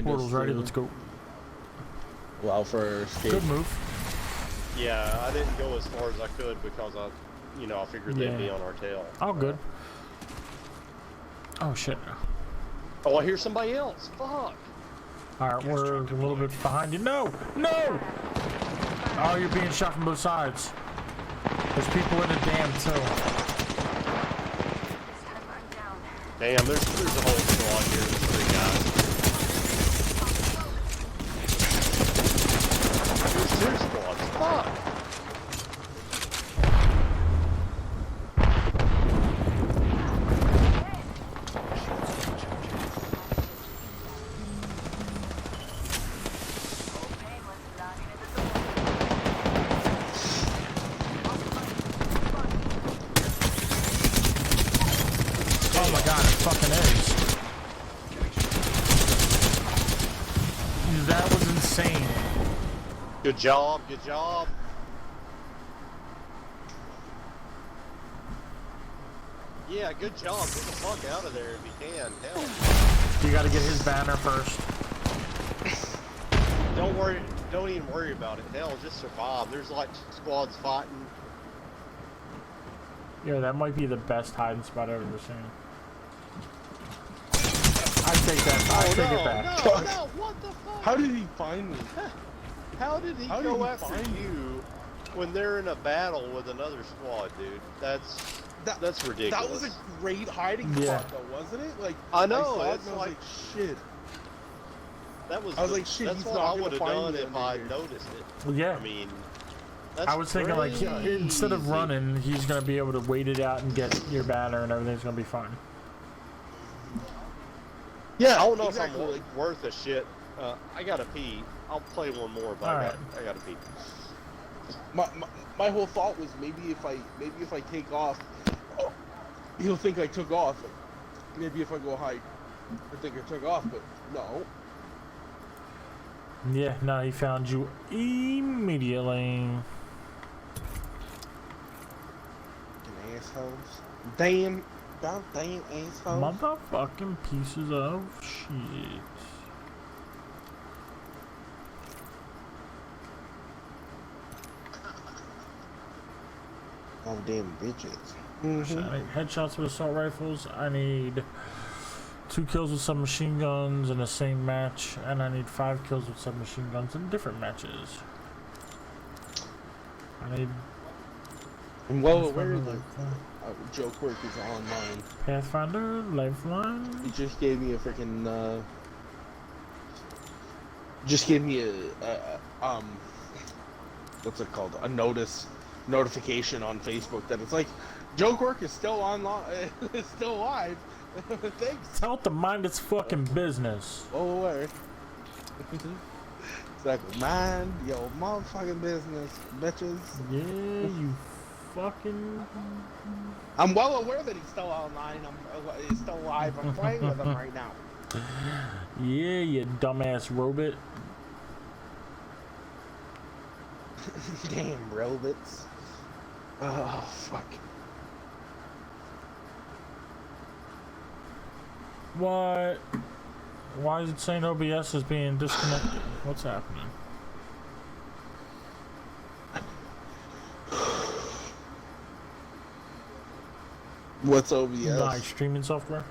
behind us. Portal's ready, let's go. Allow for escape. Good move. Yeah, I didn't go as far as I could because I figured they'd be on our tail. Oh, good. Oh, shit. Oh, I hear somebody else. Fuck. Alright, we're a little bit behind you. No! No! Oh, you're being shot from both sides. There's people in the dam, too. Damn, there's a whole squad here. There's 3 guys. There's 2 squads. Fuck! Oh my god, it fucking is. That was insane. Good job, good job. Yeah, good job. Get the fuck out of there if you can. Hell. You gotta get his banner first. Don't worry. Don't even worry about it. Hell, just survive. There's like squads fighting. Yeah, that might be the best hiding spot I've ever seen. I take that. I take it back. No, what the fuck? How did he find me? How did he go after you when they're in a battle with another squad, dude? That's ridiculous. That was a great hiding spot, though, wasn't it? Like I know. I It's like shit. That was. I was like, shit. That's what I would have done if I noticed it. Well, yeah. I mean, that's I was thinking like instead of running, he's gonna be able to wait it out and get your banner, and everything's gonna be fine. Yeah, I don't know if I'm worth a shit. I gotta pee. I'll play one more, but I gotta pee. My whole thought was maybe if I take off, he'll think I took off. Maybe if I go hide, I think I took off, but no. Yeah, no, he found you immediately. Assholes. Damn assholes. Motherfucking pieces of shit. Oh, damn bitches. I need headshots with assault rifles. I need 2 kills with submachine guns in the same match, and I need 5 kills with submachine guns in different matches. I need. I'm well aware that joke work is online. Pathfinder, Lifeline. He just gave me a freaking just gave me a what's it called? A notification on Facebook that it's like joke work is still online. It's still live. Thanks. Tell it to mind its fucking business. Well aware. Exactly. Mind your motherfucking business, bitches. Yeah, you fucking. I'm well aware that he's still online. He's still live. I'm playing with him right now. Yeah, you dumbass robot. Damn robots. Oh, fuck. What? Why is it saying OBS is being disconnected? What's happening? What's OBS? Live streaming software.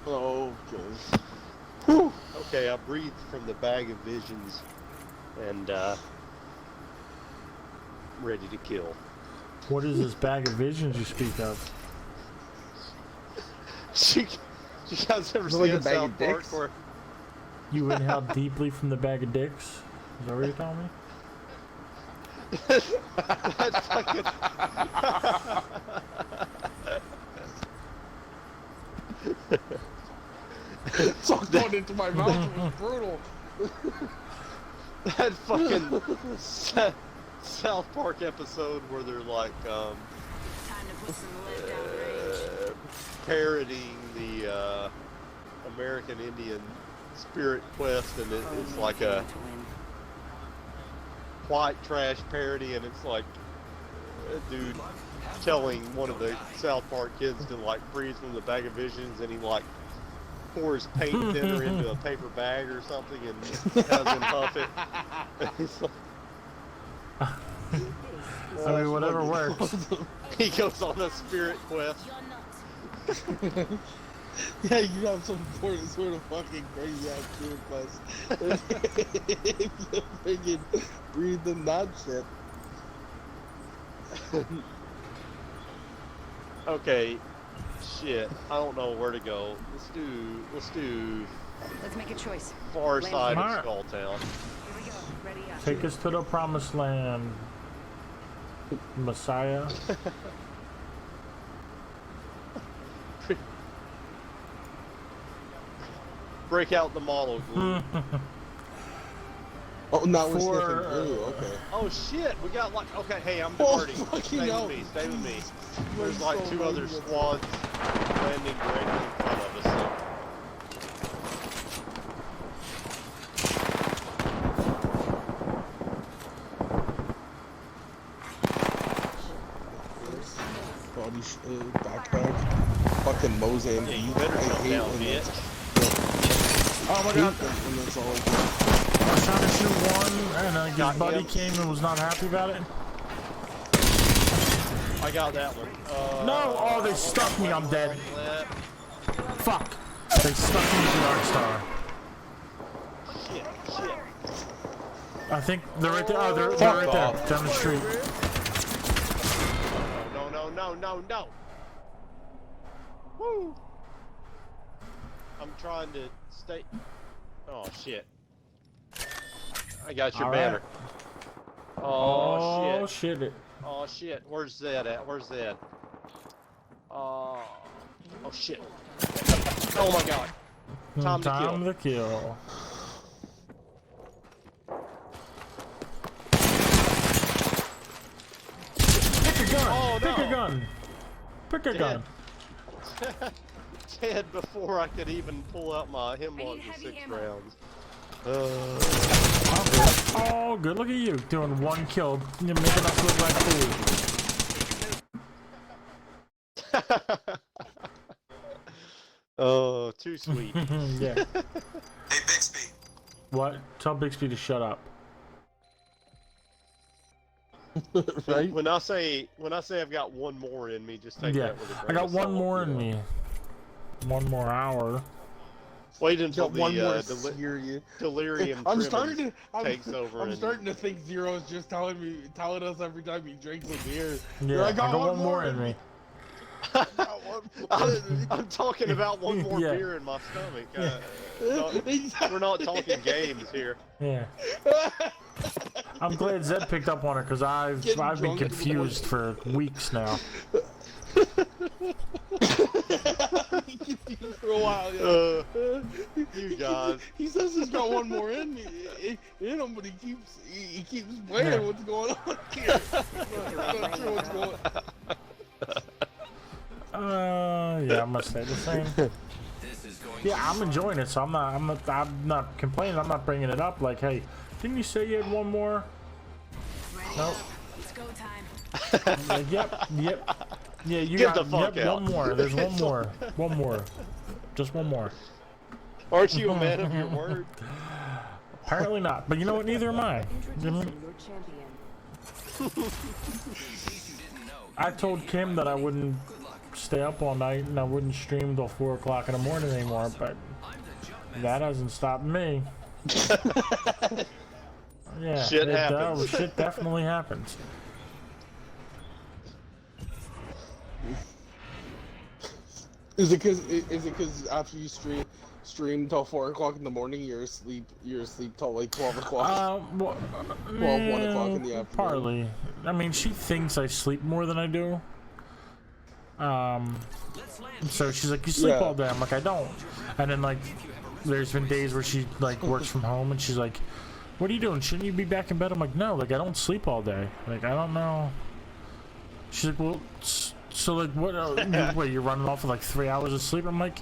Oh, okay. Whew. Okay, I breathed from the bag of visions, and ready to kill. What is this bag of visions you speak of? You guys ever seen a South Park where you inhale deeply from the bag of dicks? Is that what you're telling me? That's fucking... It's all going into my mouth. It was brutal. That fucking South Park episode where they're like parodying the American Indian Spirit Quest, and it's like a white trash parody, and it's like a dude telling one of the South Park kids to like breathe from the bag of visions, and he like pours paint thinner into a paper bag or something and has him puff it. I mean, whatever works. He goes on a spirit quest. Yeah, you have some sort of fucking crazy ass spirit quest. Freaking breathe in that shit. Okay, shit. I don't know where to go. Let's make a choice. far Land side smart. of Skull Town. Here we go. Ready up. Take us to the promised land, Messiah. Break out the model glue. Oh, now we're For- sniffing glue. Okay. Oh shit, we got like, okay, hey, I'm Oh, diverting. fucking Stay hell. with me, stay with me. We're There's like so two other lazy. squads landing directly in front of us. Body backpack. Fucking Mozambique. Yeah, you better I jump hate down, when bitch. Oh my hate god. when that's all I do. I was trying to shoot one, and his Got buddy him. came and was not happy about it. I got that one. No! Oh, they stuck me. I'm dead. Left. Fuck. They stuck me with the Arc Star. Shit, shit. I think they're right there. Oh, they're Fuck right off. there. Down the street. No, no, no, no, no. Woo! I'm trying to stay. Oh shit. I got your All banner. right. Oh, Oh, shit. shit. Oh shit. Where's Zed at? Where's Zed? Oh shit. Oh my god. Time to kill. to kill. Pick a gun. Oh, Pick no. a gun. Pick a gun. Dead before I could even pull out my hemlock need with heavy 6 ammo. rounds. Oh, good. Look at you doing one kill. You're making us look like fools. Oh, too sweet. Yeah. Hey, Bixby. What? Tell Bixby to shut up. Right? When I say I've got one more in me, just take Yeah. that with a I grain got of one salt, more you in know. me. One more hour. Wait until Got one more the serious. delirium I'm tremens starting to. takes over. I'm and starting to think Zero's just telling us every time he drinks a beer. Yeah, I got one more in me. I got one more in me. I'm talking about one more Yeah. beer in my stomach. Exactly. We're not talking games here. Yeah. I'm glad Zed picked up on it because I've Getting been drunk in the confused for weeks now. For a while, yeah. You guys. He says he's got one more in him, but he keeps playing. Yeah. What's going on here? I'm not sure what's going on. Yeah, I must say the same. Yeah, I'm enjoying it, so I'm not complaining. I'm not bringing it up. Like, hey, didn't you say you had one more? Nope. It's go time. Like, yep. Yeah, you Get got the fuck yep, out. one more. There's one more. One more. Just one more. Aren't you a man of your word? Apparently not. But you know what? Neither am I. Introducing your champion. I told Kim that I wouldn't stay up all night and I wouldn't stream till 4 o'clock in the morning anymore, but that hasn't stopped me. Yeah, Shit happens. Shit definitely happens. Is it because after you stream till 4 o'clock in the morning, you're asleep till like 12 o'clock? Well, 1 o'clock in the afternoon. Partly. I mean, she thinks I sleep more than I do. So she's like, you sleep all day. I'm like, I don't. And then like, there's been days where she like works from home and she's like, what are you doing? Shouldn't you be back in bed? I'm like, no, like I don't sleep all day. Like I don't know. She's like, well, so like what? You're running off with like 3 hours of sleep? I'm like,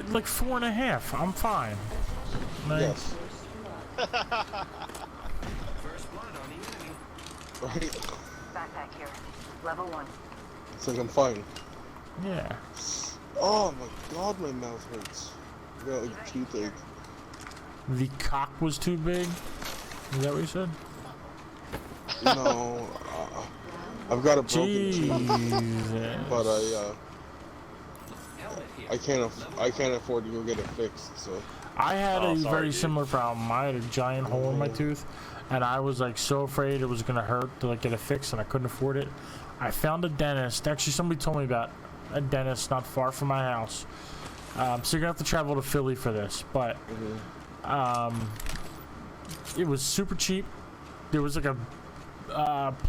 like 4.5. I'm fine. Like, Yes. Right? Backpack here. Level 1. It's like I'm fine. yeah. Oh my god, my mouth hurts. I got like a toothache. The cock was too big? Is that what you said? No, I've got a broken tooth, Jesus. but I can't afford to go get it fixed. So I had a sorry, very dude. similar problem. I had a giant hole in my tooth, and I was like so afraid it was gonna hurt to like get it fixed, and I couldn't afford it. I found a dentist. Actually, somebody told me about a dentist not far from my house. So you're gonna have to travel to Philly for this, but it was super cheap. There was like a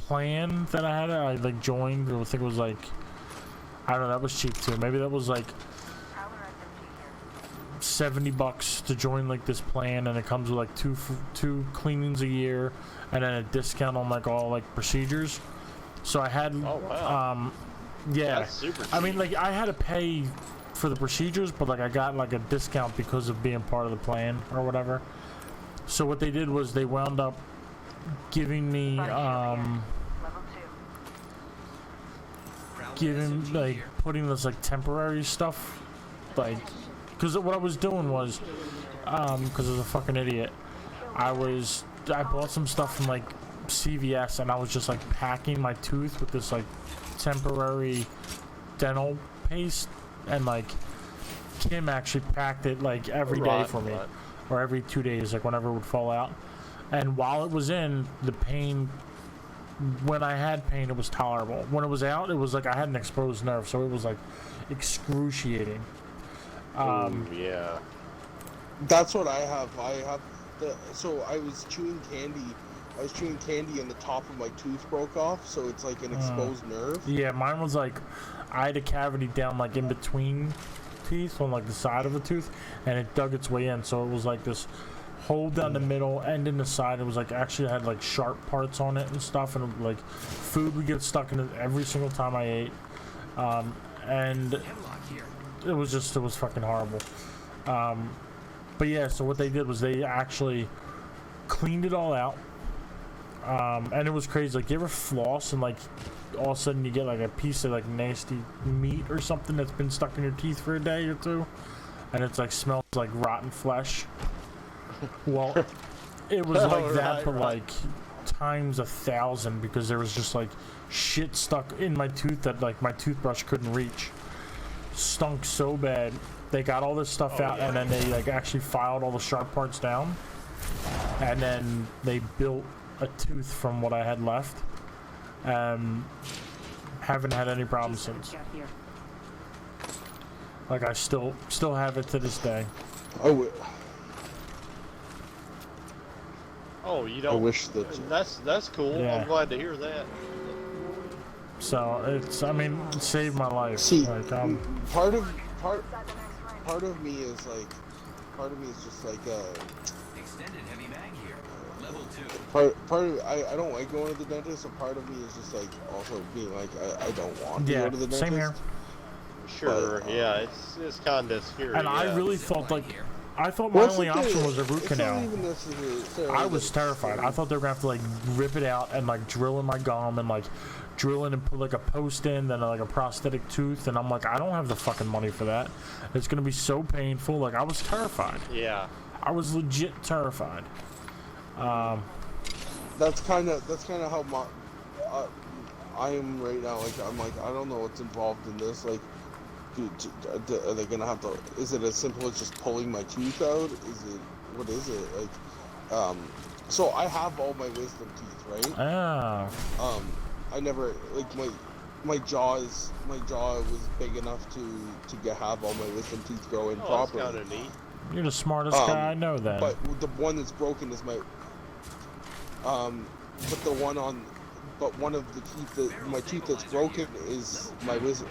plan that I had. I like joined. I think it was like, I don't know. That was cheap too. Maybe that was like $70 to join like this plan, and it comes with like two cleanings a year, and then a discount on like all like procedures. So I had, Oh, wow. yeah. That's super I mean, cheap. like I had to pay for the procedures, but like I got like a discount because of being part of the plan or whatever. So what they did was they wound up giving me Level 2. like putting this like temporary stuff, like, because what I was doing was because I was a fucking idiot, I bought some stuff from like CVS, and I was just like packing my tooth with this like temporary dental paste, and like Kim actually packed it like every day for me, or every 2 days, like whenever it would fall out. And while it was in, the pain, when I had pain, it was tolerable. When it was out, it was like I had an exposed nerve, so it was like excruciating. Ooh, yeah. that's what I have. So I was chewing candy. I was chewing candy, and the top of my tooth broke off, so it's like an exposed nerve. Yeah, mine was like, I had a cavity down like in between teeth on like the side of the tooth, and it dug its way in, so it was like this hole down the middle and in the side. It was like actually had like sharp parts on it and stuff, and like food would get stuck in it every single time I ate, and it was fucking horrible. But yeah, so what they did was they actually cleaned it all out, and it was crazy. Like, you ever floss and like all of a sudden you get like a piece of like nasty meat or something that's been stuck in your teeth for a day or two, and it's like smells like rotten flesh? Well, it was like that, but like times 1,000, because there was just like shit stuck in my tooth that like my toothbrush couldn't reach. Stunk so bad. They got all this stuff out, and then they like actually filed all the sharp parts down, and then they built a tooth from what I had left. Haven't had any problems since. Like, I still have it to this day. Oh, you don't. I wish that. That's cool. Yeah. I'm glad to hear that. So I mean, it saved my life. See, like, part of me is just like Extended heavy mag here. Level 2. part of I don't like going to the dentist, and part of me is just like also being like I don't want to yeah, go to the dentist. same here. Sure. But, yeah, it's kind of scary. And yeah. I really thought like, I thought Well, my only option was a root it's canal. not even necessarily I that was it's terrified. I thought they were gonna have to like rip it out and like drill in my gum and like drill in and put like a post in, then like a prosthetic tooth, and I'm like, I don't have the fucking money for that. It's gonna be so painful. Like, I was terrified. Yeah. I was legit terrified. That's kind of how I am right now. Like, I'm like, I don't know what's involved in this. Like, are they gonna have to? Is it as simple as just pulling my tooth out? What is it? Like, so I have all my wisdom teeth, right? Ah. I never, like, my jaw was big enough to have all my wisdom teeth grow in Oh, that's properly. kind of neat. You're the smartest guy I know then. But the one that's broken is my, but one of the teeth my tooth that's broken is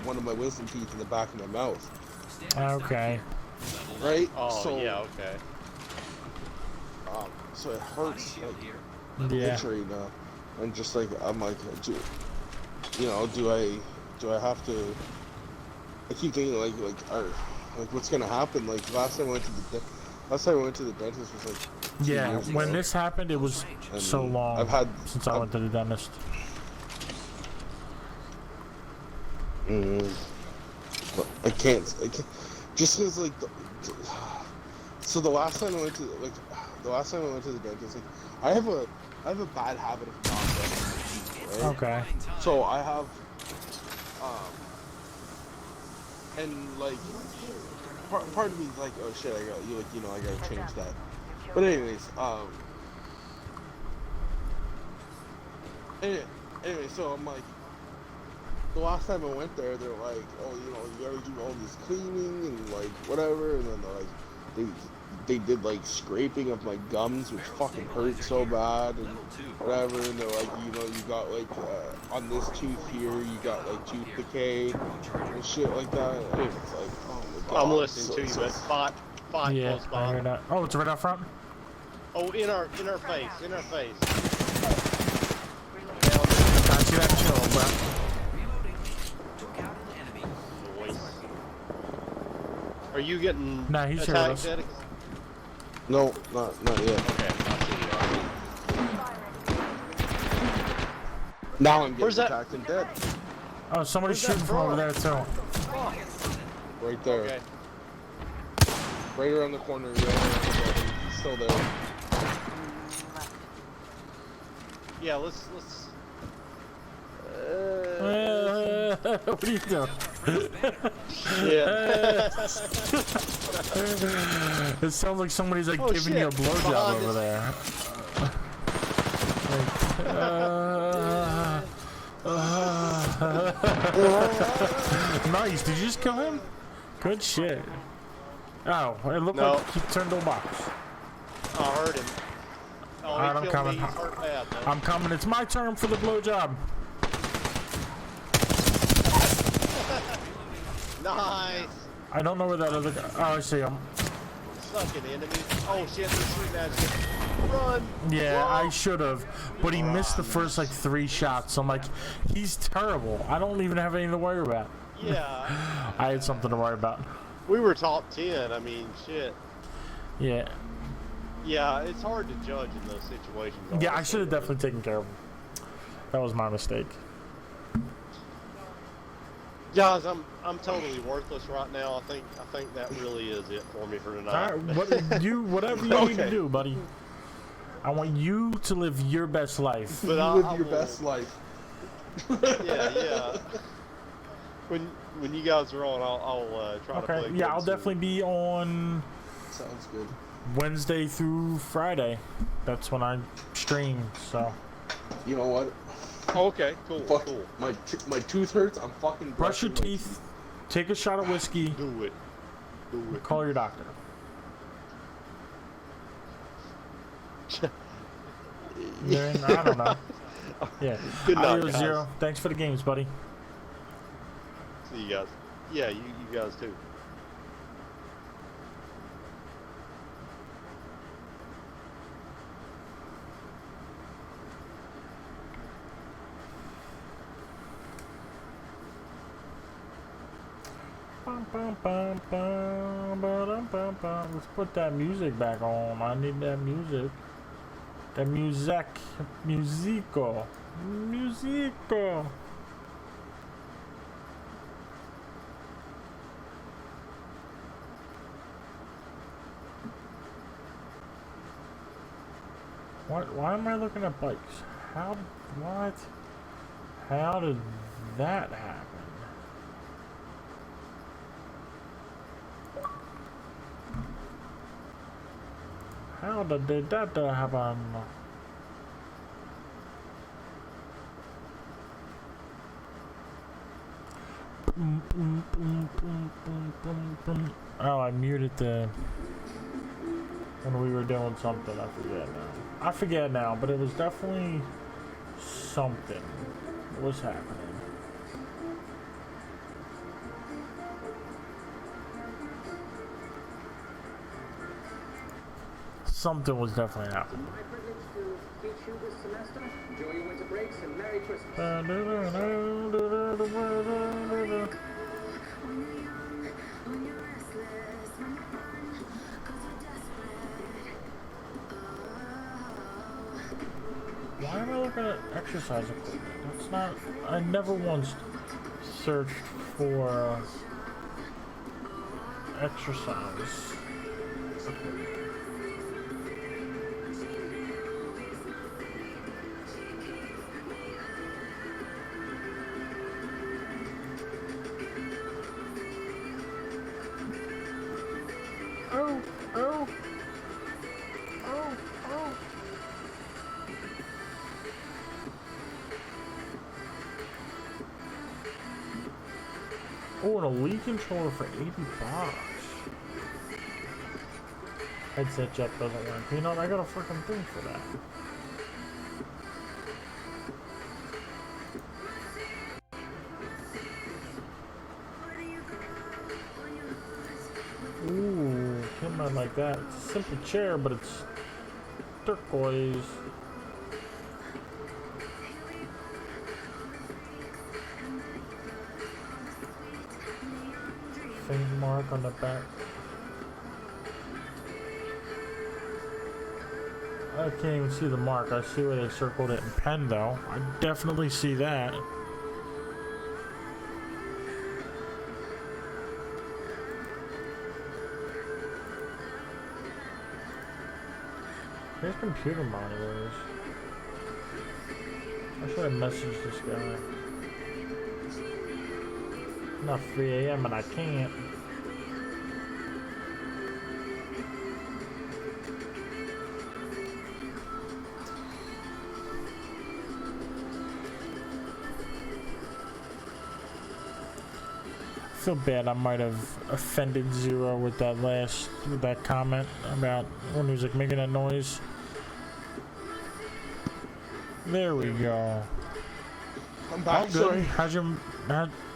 one of my wisdom teeth in the back of my mouth. Okay. Right? Oh, so, yeah, okay. So it hurts, like, Yeah. literally now. And just like, I'm like, do I have to? I keep thinking like what's gonna happen? Like, last time I went to the dentist was like 2 Yeah. years When ago. this happened, it was And so long since I went to the dentist. But I can't just because like So the last time I went to the dentist, like I have a bad habit of not brushing my teeth, right? Okay. So I have and like part of me is like, oh shit, I gotta change that. But anyways, anyway, so I'm like, the last time I went there, they're like, oh, you gotta do all this cleaning and like whatever, and then they're like, they did like scraping of my gums, which fucking hurt so bad and whatever, and they're like, you got like on this tooth here, you got like tooth decay and shit like that. And it's like, oh my god. I'm listening to you, but five Yeah, close I by. heard that. Oh, it's right out front. Oh, in our face. I see that chill, bro. Reloading. Took out an enemy. Voice. Are you getting Nah, he's here with attacked, us. Eddie? No, not yet. Okay, I see you. Now I'm Where's getting that? attacked and dead. Oh, somebody's Where's that shooting from over there too. Right there. Okay. Right around the corner. Yeah, he's still there. Yeah, let's. What are you doing? Yeah. It sounds like somebody's like Oh, giving you a shit. blowjob Behind over us. there. Nice. Did you just kill him? Good shit. Oh, it looked No. like he turned to a box. I heard him. Oh, Alright, he I'm killed coming. me. He's hurt bad, though. I'm coming. It's my turn for the blowjob. Nice. I don't know where that other guy. Oh, I see him. Sucking enemy. Oh shit, they're shooting at you. Run. Yeah, I should have, but he missed the first like 3 shots. So I'm like, he's terrible. I don't even have anything to worry about. Yeah. I had something to worry about. We were top 10. I mean, shit. Yeah. Yeah, it's hard to judge in those situations. Yeah, I honestly. should have definitely taken care of him. That was my mistake. Guys, I'm totally worthless right now. I think that really is it for me for tonight. Alright, whatever you need to do, buddy. I want you to live your best life. But You I live your will- best life. Yeah. When you guys are on, I'll try to play. Okay, yeah, good I'll soon. definitely be on Sounds good. Wednesday through Friday. That's when I stream, so. You know what? Oh, okay, cool, Fuck. cool. My tooth hurts. I'm fucking Brush your brushing my teeth, take a shot of whiskey, Do it. call your doctor. Yeah, I don't know. Yeah. Good night, Adios, guys. Zero. Thanks for the games, buddy. See you guys. Yeah, you guys too. Bum, bum, bum, bum, ba-dum, bum, bum. Let's put that music back on. I need that music. That music. Musico. Musico. Why am I looking at bikes? What? How did that happen? How did that happen? Oh, I muted the when we were doing something. I forget now, but it was definitely something. What was happening? Something was definitely happening. My privilege to teach you this semester. Enjoy your winter breaks and Merry Christmas. Why am I looking at exercise equipment? That's not. I never once searched for exercise. Oh, oh, oh, oh. Oh, and a Wii controller for $80. Headset jack doesn't work. You know what? I got a freaking thing for that. Ooh, came out like that. It's a simple chair, but it's turquoise. Faint mark on the back. I can't even see the mark. I see where they circled it in pen, though. I definitely see that. There's computer monitors. I should have messaged this guy. Not 3 a.m. and I can't. I feel bad. I might have offended Zero with that comment about when he was like making that noise. There we go. I'm back. All good. Sorry. How's your?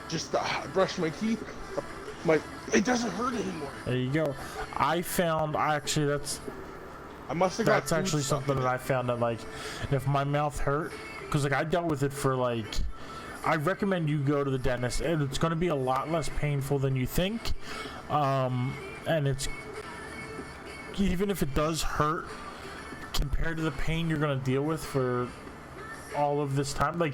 Just brush my teeth. It doesn't hurt anymore. There you go. I found actually I must have got. that's actually something that I found that like if my mouth hurt, because like I dealt with it for like. I recommend you go to the dentist, and it's going to be a lot less painful than you think. And it's even if it does hurt compared to the pain you're going to deal with for all of this time, like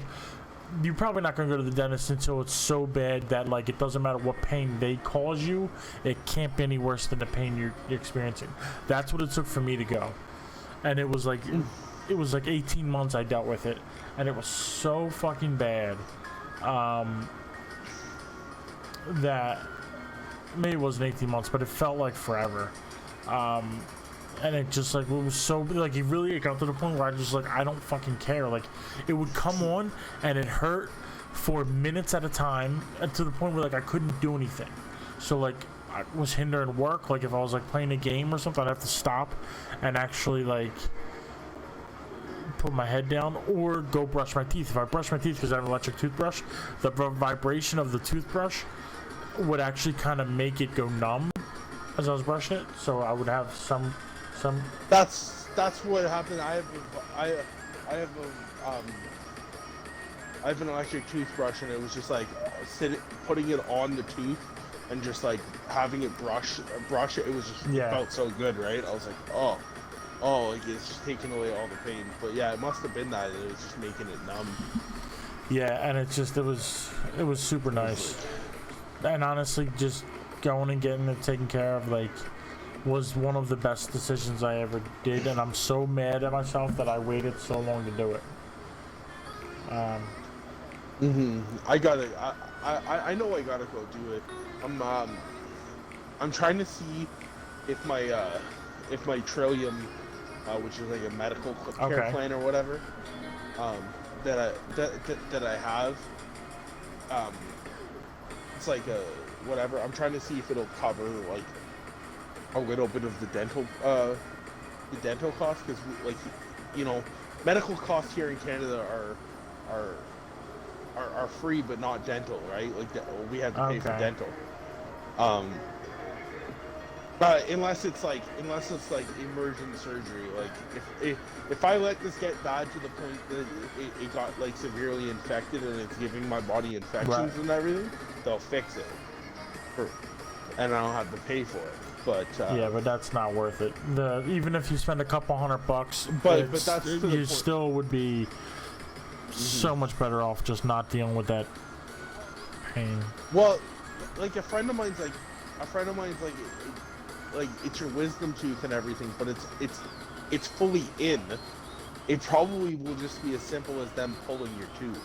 you're probably not going to go to the dentist until it's so bad that like it doesn't matter what pain they cause you, it can't be any worse than the pain you're experiencing. That's what it took for me to go, and it was like 18 months I dealt with it, and it was so fucking bad that maybe it wasn't 18 months, but it felt like forever. And it just like it was so like it got to the point where I just like I don't fucking care. Like it would come on and it hurt for minutes at a time, and to the point where like I couldn't do anything. So like I was hindering work. Like if I was like playing a game or something, I'd have to stop and actually like put my head down or go brush my teeth. If I brush my teeth because I have an electric toothbrush, the vibration of the toothbrush would actually kind of make it go numb as I was brushing it. So I would have some. That's what happened. I have an electric toothbrush, and it was just like putting it on the tooth and just like having it brush it. It was just it felt so good, right? I was like, oh, like it's just taking away all the pain. But yeah, it must have been that it was just making it numb. Yeah, and it was super nice. And honestly, just going and getting it taken care of like was one of the best decisions I ever did, and I'm so mad at myself that I waited so long to do it. I gotta. I know I gotta go do it. I'm trying to see if my Trillium, which is like a medical care plan or whatever, that I have. It's like a whatever. I'm trying to see if it'll cover like a little bit of the dental costs, because like medical costs here in Canada are free but not dental, right? Like we have to pay for dental. Unless it's like emergent surgery. Like if I let this get bad to the point that it got like severely infected and it's giving my body infections and everything, they'll fix it, and I don't have to pay for it. But yeah, but that's not worth it. Even if you spend a couple $100, but that's you still would be so much better off just not dealing with that pain. Well, like a friend of mine's like like it's your wisdom tooth and everything, but it's fully in. It probably will just be as simple as them pulling your tooth.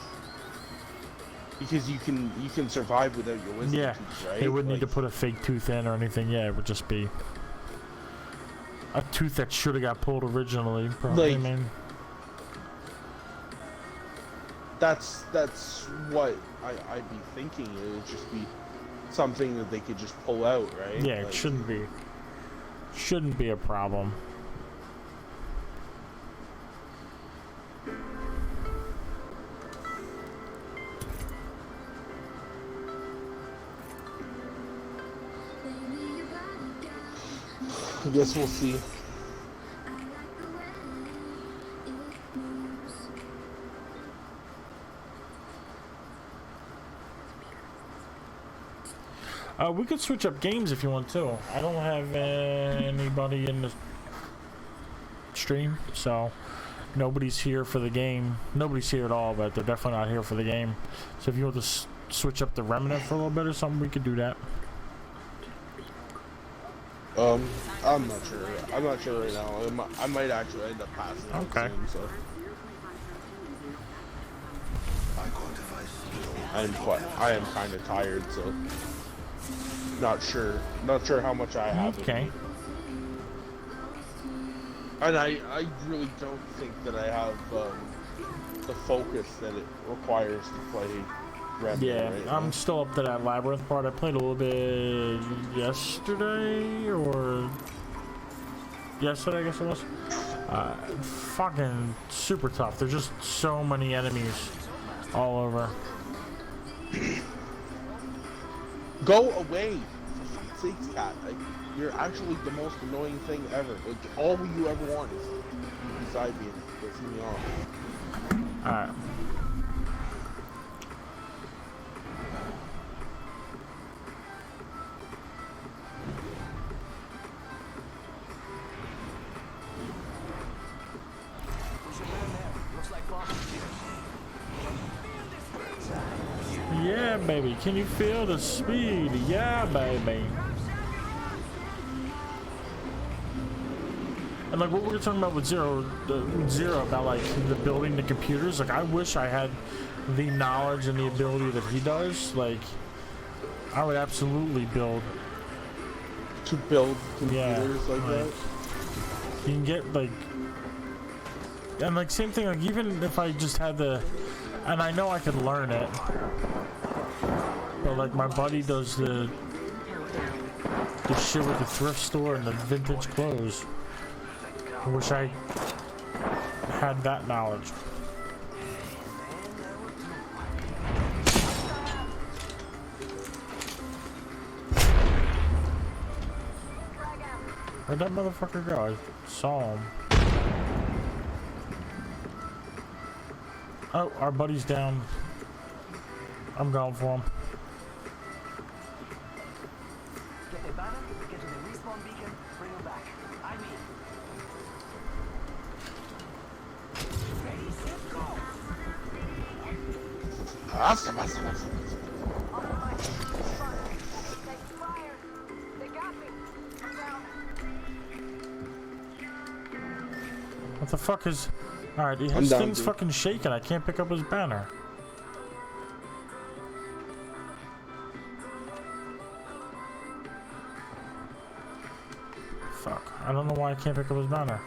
Because you can survive without your wisdom tooth, right? They wouldn't like, need to put a fake tooth in or anything. Yeah, it would just be a tooth that should have got pulled originally. Probably. Like, I mean, that's what I'd be thinking. It would just be something that they could just pull out, right? yeah, like, it shouldn't be a problem. I guess we'll see. We could switch up games if you want to. I don't have anybody in the stream, so nobody's here for the game. Nobody's here at all, but they're definitely not here for the game. So if you want to switch up the Remnant for a little bit or something, we could do that. I'm not sure. I'm not sure right now. I might actually end up passing out Okay. soon, so. I am kind of tired, so not sure how much I have. Okay. And I really don't think that I have the focus that it requires to play Remnant. Yeah, right I'm now. still up to that labyrinth part. I played a little bit yesterday, I guess it was. Fucking super tough. There's just so many enemies all over. Go away, for fuck's sakes, cat. Like, you're actually the most annoying thing ever. Like, all you ever want is beside me and pissing me off. Alright. Yeah, baby. Can you feel the speed? Yeah, baby. And like what we were talking about with Zero about like the building the computers. Like I wish I had the knowledge and the ability that he does. Like I would absolutely build. To build computers like that? You can get like, and like same thing. Like even if I just had the, and I know I could learn it. But like my buddy does the shit with the thrift store and the vintage clothes. I wish I had that knowledge. Where'd that motherfucker go? I saw him. Oh, our buddy's down. I'm going for him. Get the banner, get to the respawn beacon, bring them back. I mean. Ready, set, go! Awesome. Take fire! They got me! I'm down. What the fuck is... Alright, his I'm down, thing's dude. fucking shaking. I can't pick up his banner. Fuck. I don't know why I can't pick up his banner.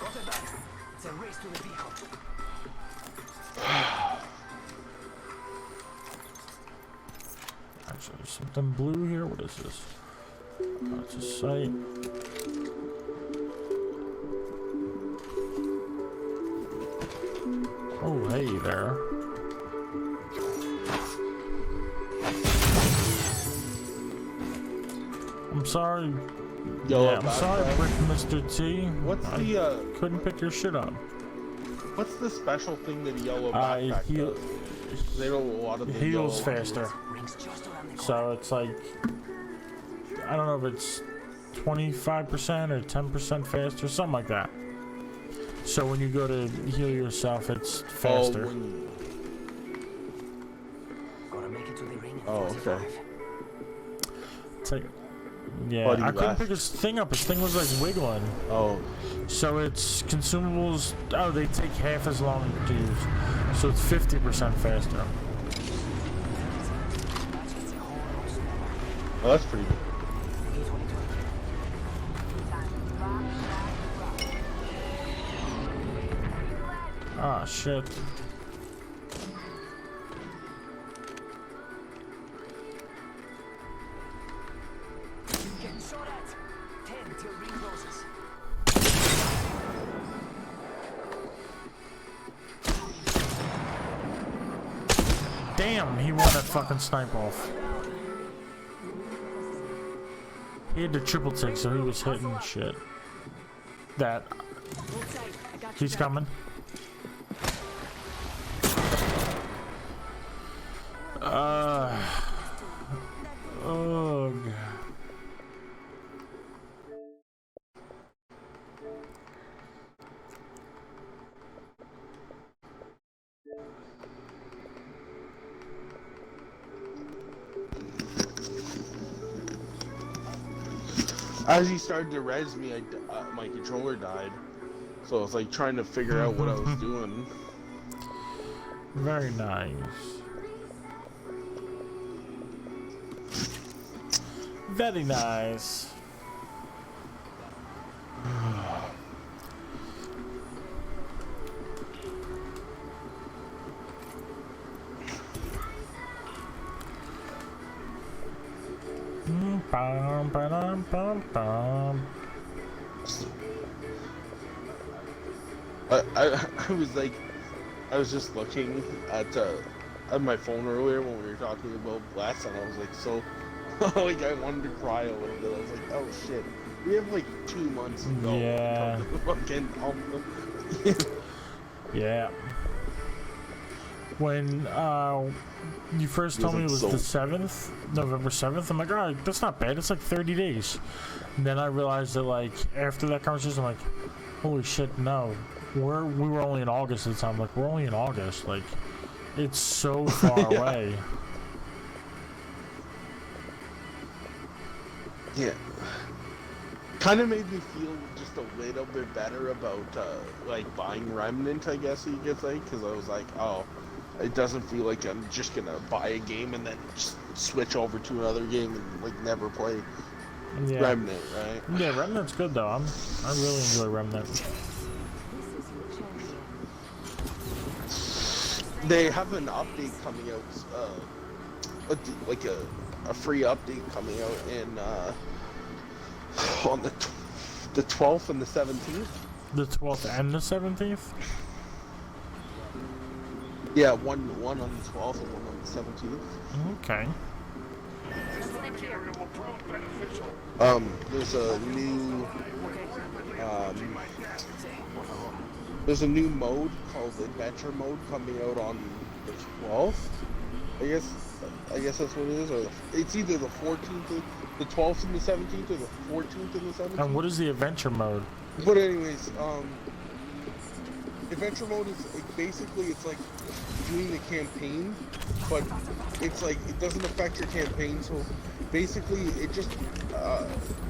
Got it back. It's a race to the beacon. Actually, there's something blue here. What is this? That's a site. Oh, hey there. I'm sorry. Yellow Yeah, I'm sorry, backpack. Brick Mr. T. What's I the couldn't pick your shit up. what's the special thing that a yellow backpack Heal, does? They know a lot of the heals yellow- faster. Rings just around the corner. So it's like, I don't know if it's 25% or 10% faster, something like that. So when you go to heal yourself, it's faster. Gotta make it to the ring in Oh, 45. okay. It's like, yeah, Buddy I couldn't left. pick his thing up. His thing was like wiggling. Oh, So it's consumables. Oh, they take half as long to use. So it's 50% faster. well, that's pretty good. Ah, shit. Getting shot at. 10 till ring closes. Damn, he won that fucking snipe off. He had the triple take, so he was hitting shit. That. He's coming. Ugh. As he started to res me, my controller died. So I was like trying to figure out what I was doing. Very nice. Very nice. Bum, ba-dum, bum, bum. I was like, I was just looking at my phone earlier when we were talking about Blast, and I was like, so, like, I wanted to cry a little bit. I was like, oh shit, we have like 2 months to go. Yeah. Fucking Yeah. When you first told me it was the 7th, November 7th, I'm like, alright, that's not bad. It's like 30 days. And then I realized that, like, after that conversation, I'm like, holy shit, no. We were only in August at the time. Like, we're only in August. Like, it's so far away. Yeah. Kind of made me feel just a little bit better about, like, buying Remnant, I guess you could say, because I was like, oh, it doesn't feel like I'm just gonna buy a game and then just switch over to another game and, like, never play Remnant, right? Yeah, Remnant's good, though. I really enjoy Remnant. They have an update coming out, like a free update coming out in, on the 12th and the 17th. The 12th and the 17th? Yeah, one on the 12th and one on the 17th. Okay. There's a new mode called Adventure Mode coming out on the 12th. I guess that's what it is, or it's either the 14th, the 12th and the 17th, or the 14th and the 17th. And what is the adventure mode? But anyways, Adventure Mode is basically it's like doing the campaign, but it's like it doesn't affect your campaign. So basically, it just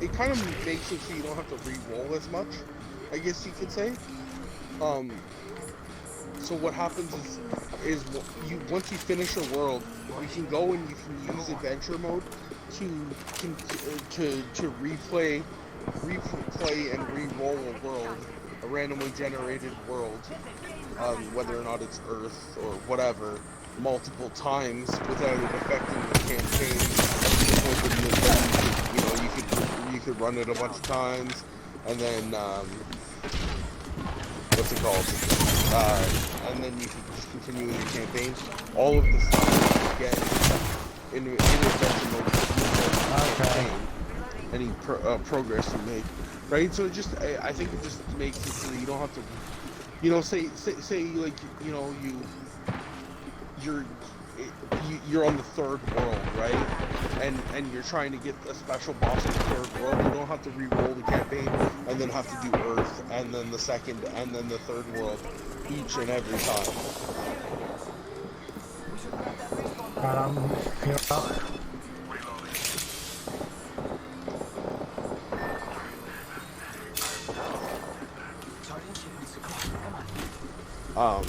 it kind of makes it so you don't have to re-roll as much, I guess you could say. So what happens is you once you finish a world, you can go and you can use Adventure Mode to replay and re-roll a world, a randomly generated world, whether or not it's Earth or whatever, multiple times without it affecting the campaign. You could run it a bunch of times, and then what's it called? And then you can just continue in your campaign. All of the stuff you get in Adventure Mode, any progress you make, right? So it just, I think it just makes it so that you don't have to, say like, you're you're on the third world, right? And you're trying to get a special boss in the third world. You don't have to re-roll the campaign and then have to do Earth and then the second and then the third world each and every time. Here up.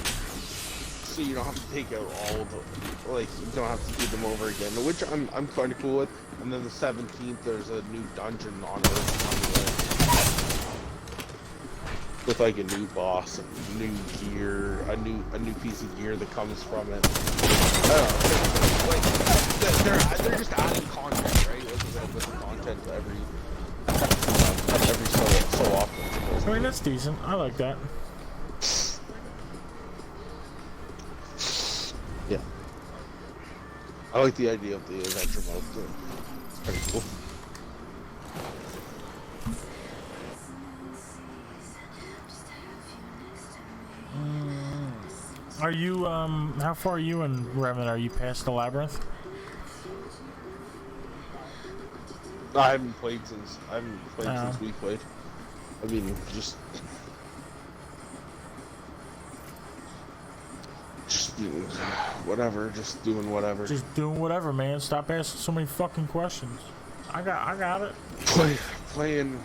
So you don't have to take out all of the, like, you don't have to do them over again, which I'm kind of cool with. And then the 17th, there's a new dungeon on Earth with like a new boss and new gear, a new piece of gear that comes from it. I don't know, like they're just adding content, right? Like with the content every so often. I mean, that's decent. I like that. Yeah. I like the idea of the adventure mode too. It's pretty cool. Are you, how far are you in Remnant? Are you past the labyrinth? I haven't played since we played. I mean, just whatever, just doing whatever. Just doing whatever, man. Stop asking so many fucking questions. I got it. Playing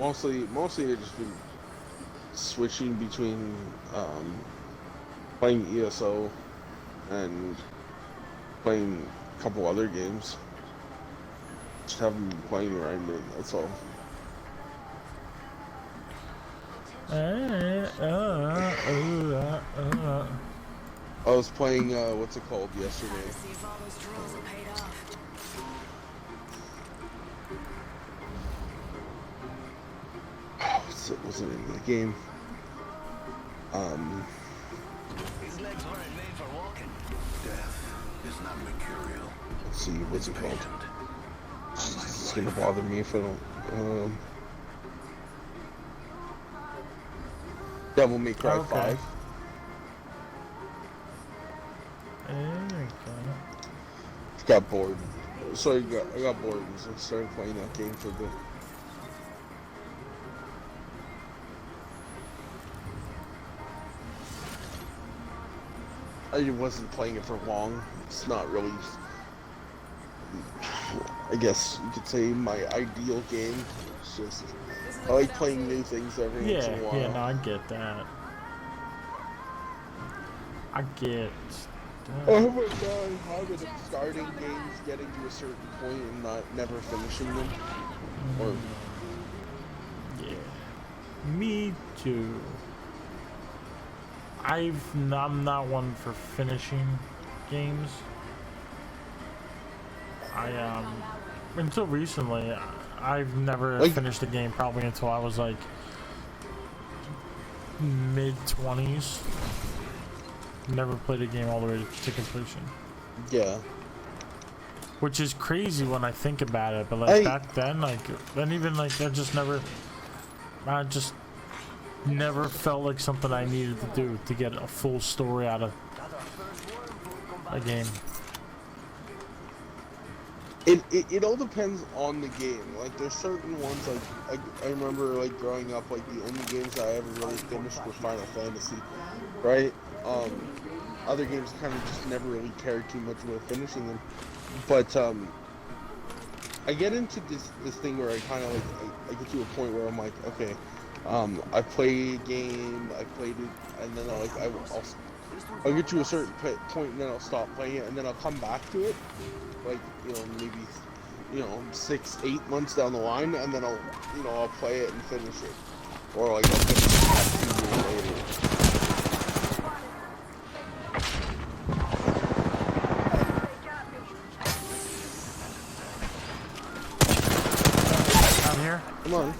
mostly I've just been switching between playing ESO and playing a couple other games. Just haven't been playing Remnant, that's all. I was playing what's it called yesterday? What's the name of the game? His legs weren't made for walking. Death is not mercurial. Let's see, what's it called? It's gonna bother me if I don't. Devil May Cry 5. Got bored. So I got bored and so I started playing that game for a bit. I wasn't playing it for long. It's not really, I guess you could say, my ideal game. It's just, I like playing new things every once in a while. Yeah, no, I get that. I get I have a bad habit of starting games, getting to a certain point, and never finishing them. Or yeah, me too. I'm not one for finishing games. Until recently, I've never finished a game probably until I was like mid-20s. Never played a game all the way to completion. yeah. Which is crazy when I think about it, but like back then, like, then even like I just never felt like something I needed to do to get a full story out of a game. It all depends on the game. Like there's certain ones like I remember like growing up, like the only games I ever really finished were Final Fantasy, right? Other games kind of just never really cared too much about finishing them. But I get into this thing where I kind of like I get to a point where I'm like, okay, I play a game, I played it, and then I'll get to a certain point and then I'll stop playing it and then I'll come back to it, like, you know, maybe, you know, 6-8 months down the line, and then I'll play it and finish it, or like I'll finish it 2 years later. I'm here. Come on.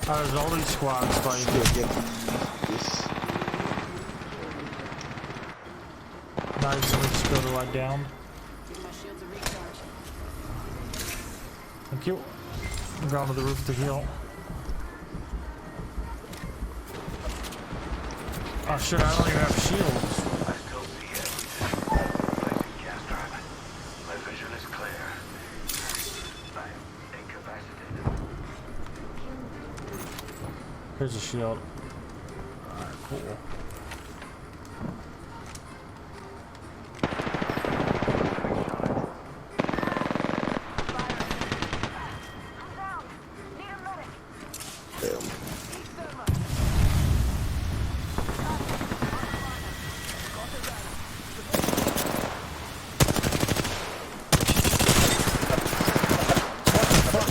There's all these squads fighting. Get this. Nice, let me just go to lie down. Thank you. I'm going to the roof to heal. Oh shit, I don't even have shields. I still see everything. Placing gas trap. My vision is clear. I am incapacitated. Here's a shield. Alright, cool. Damn.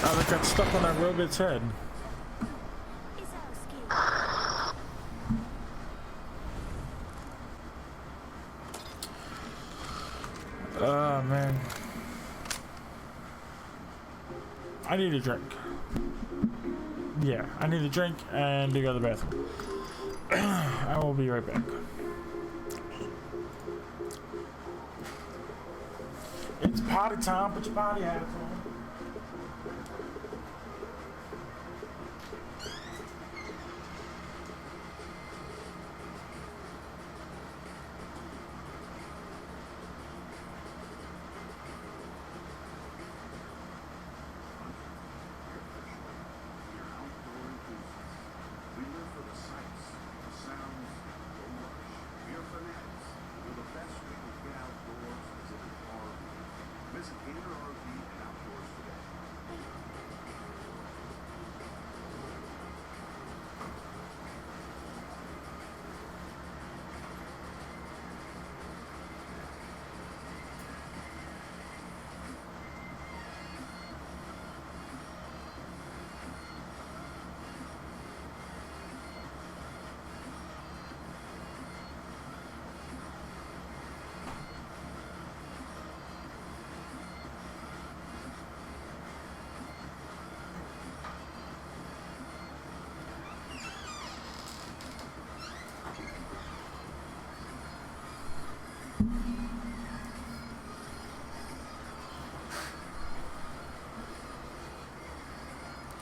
I got stuck on that robot's head. Oh man. I need a drink. Yeah, I need a drink and to go to the bathroom. I will be right back. It's potty time, put your potty hats on.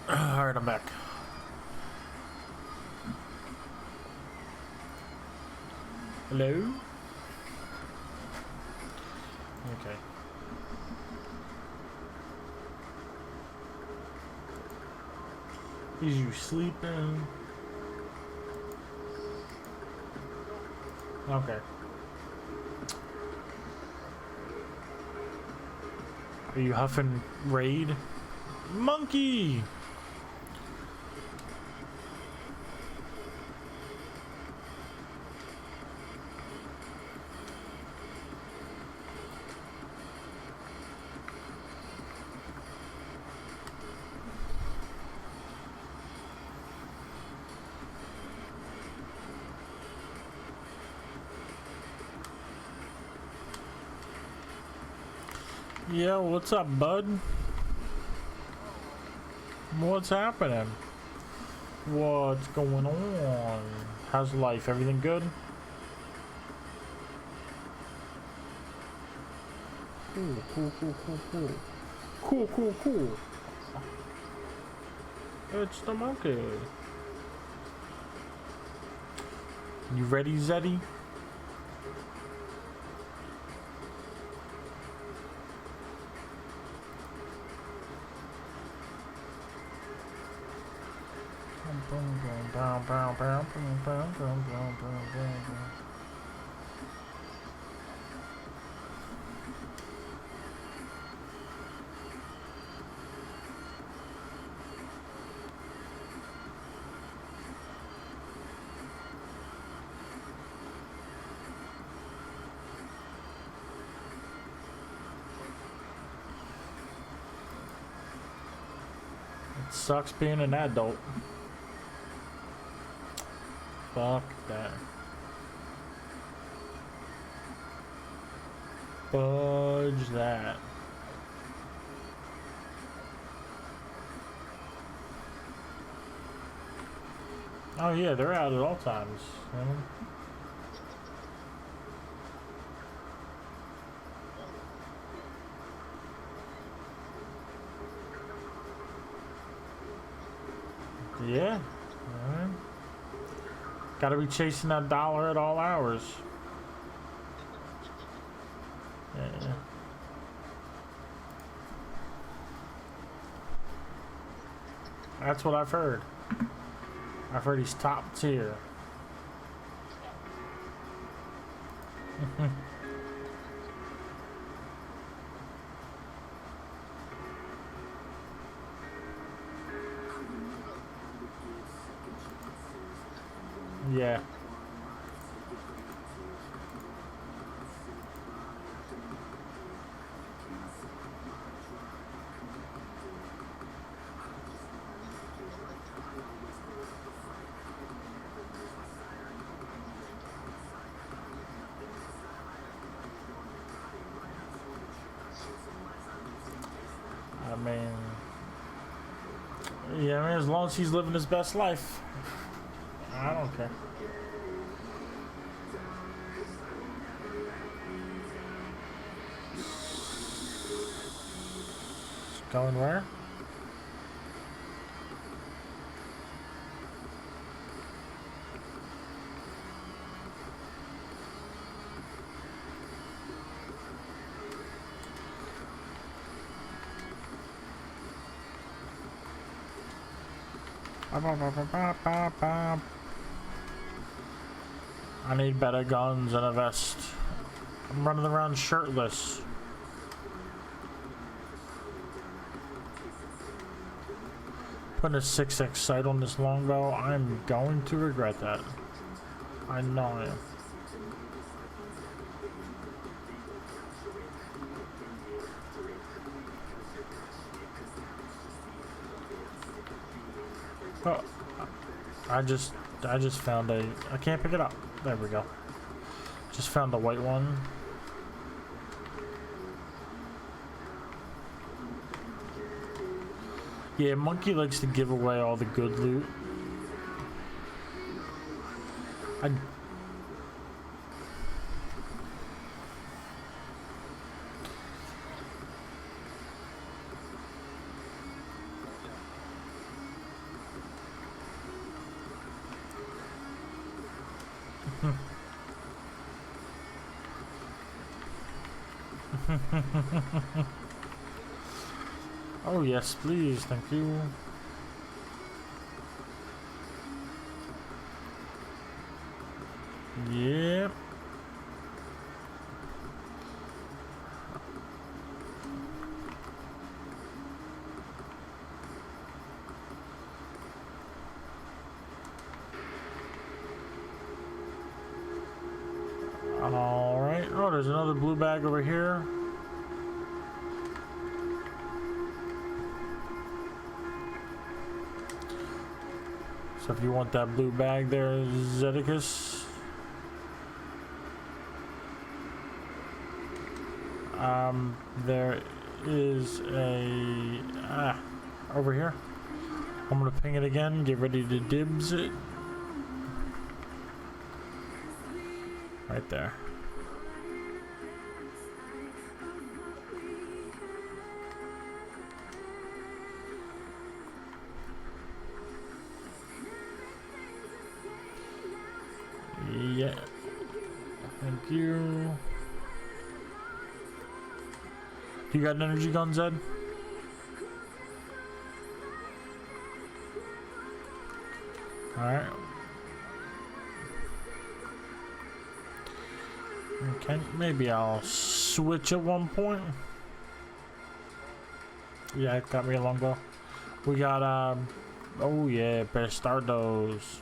Alright, I'm back. Hello? Okay. Is you sleeping? Okay. Are you huffing raid? Monkey! Yeah, what's up, bud? What's happening? What's going on? How's life? Everything good? Cool, cool, cool, cool, cool. Cool, cool, cool. It's the monkey. You ready, Zeddy? It sucks being an adult. Fuck that. Fudge that. Oh yeah, they're out at all times. Yeah. Gotta be chasing that dollar at all hours. Yeah. That's what I've heard. I've heard he's top tier. Yeah. I mean, as long as he's living his best life, I don't care. Going where? I need better guns and a vest. I'm running around shirtless. Putting a 6x sight on this longbow, I'm going to regret that. I know I am. Oh, I just found a. I can't pick it up. There we go. Just found the white one. Yeah, Monkey likes to give away all the good loot. Oh yes, please, thank you. Yep. All right. Oh, there's another blue bag over here. So if you want that blue bag there, Zedicus. There is a over here. I'm gonna ping it again. Get ready to dibs it. Right there. Yeah. Thank you. You got an energy gun, Zed? Alright. Okay, maybe I'll switch at one point. Yeah, it got me a longbow. We got, oh yeah, Bastardos.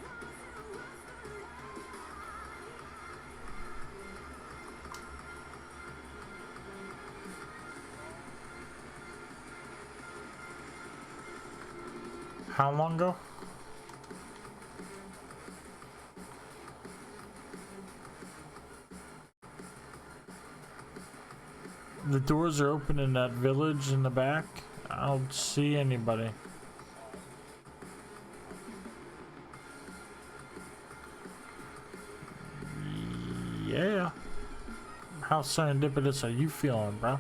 How long ago? The doors are open in that village in the back. I don't see anybody. Yeah. How serendipitous are you feeling, bro?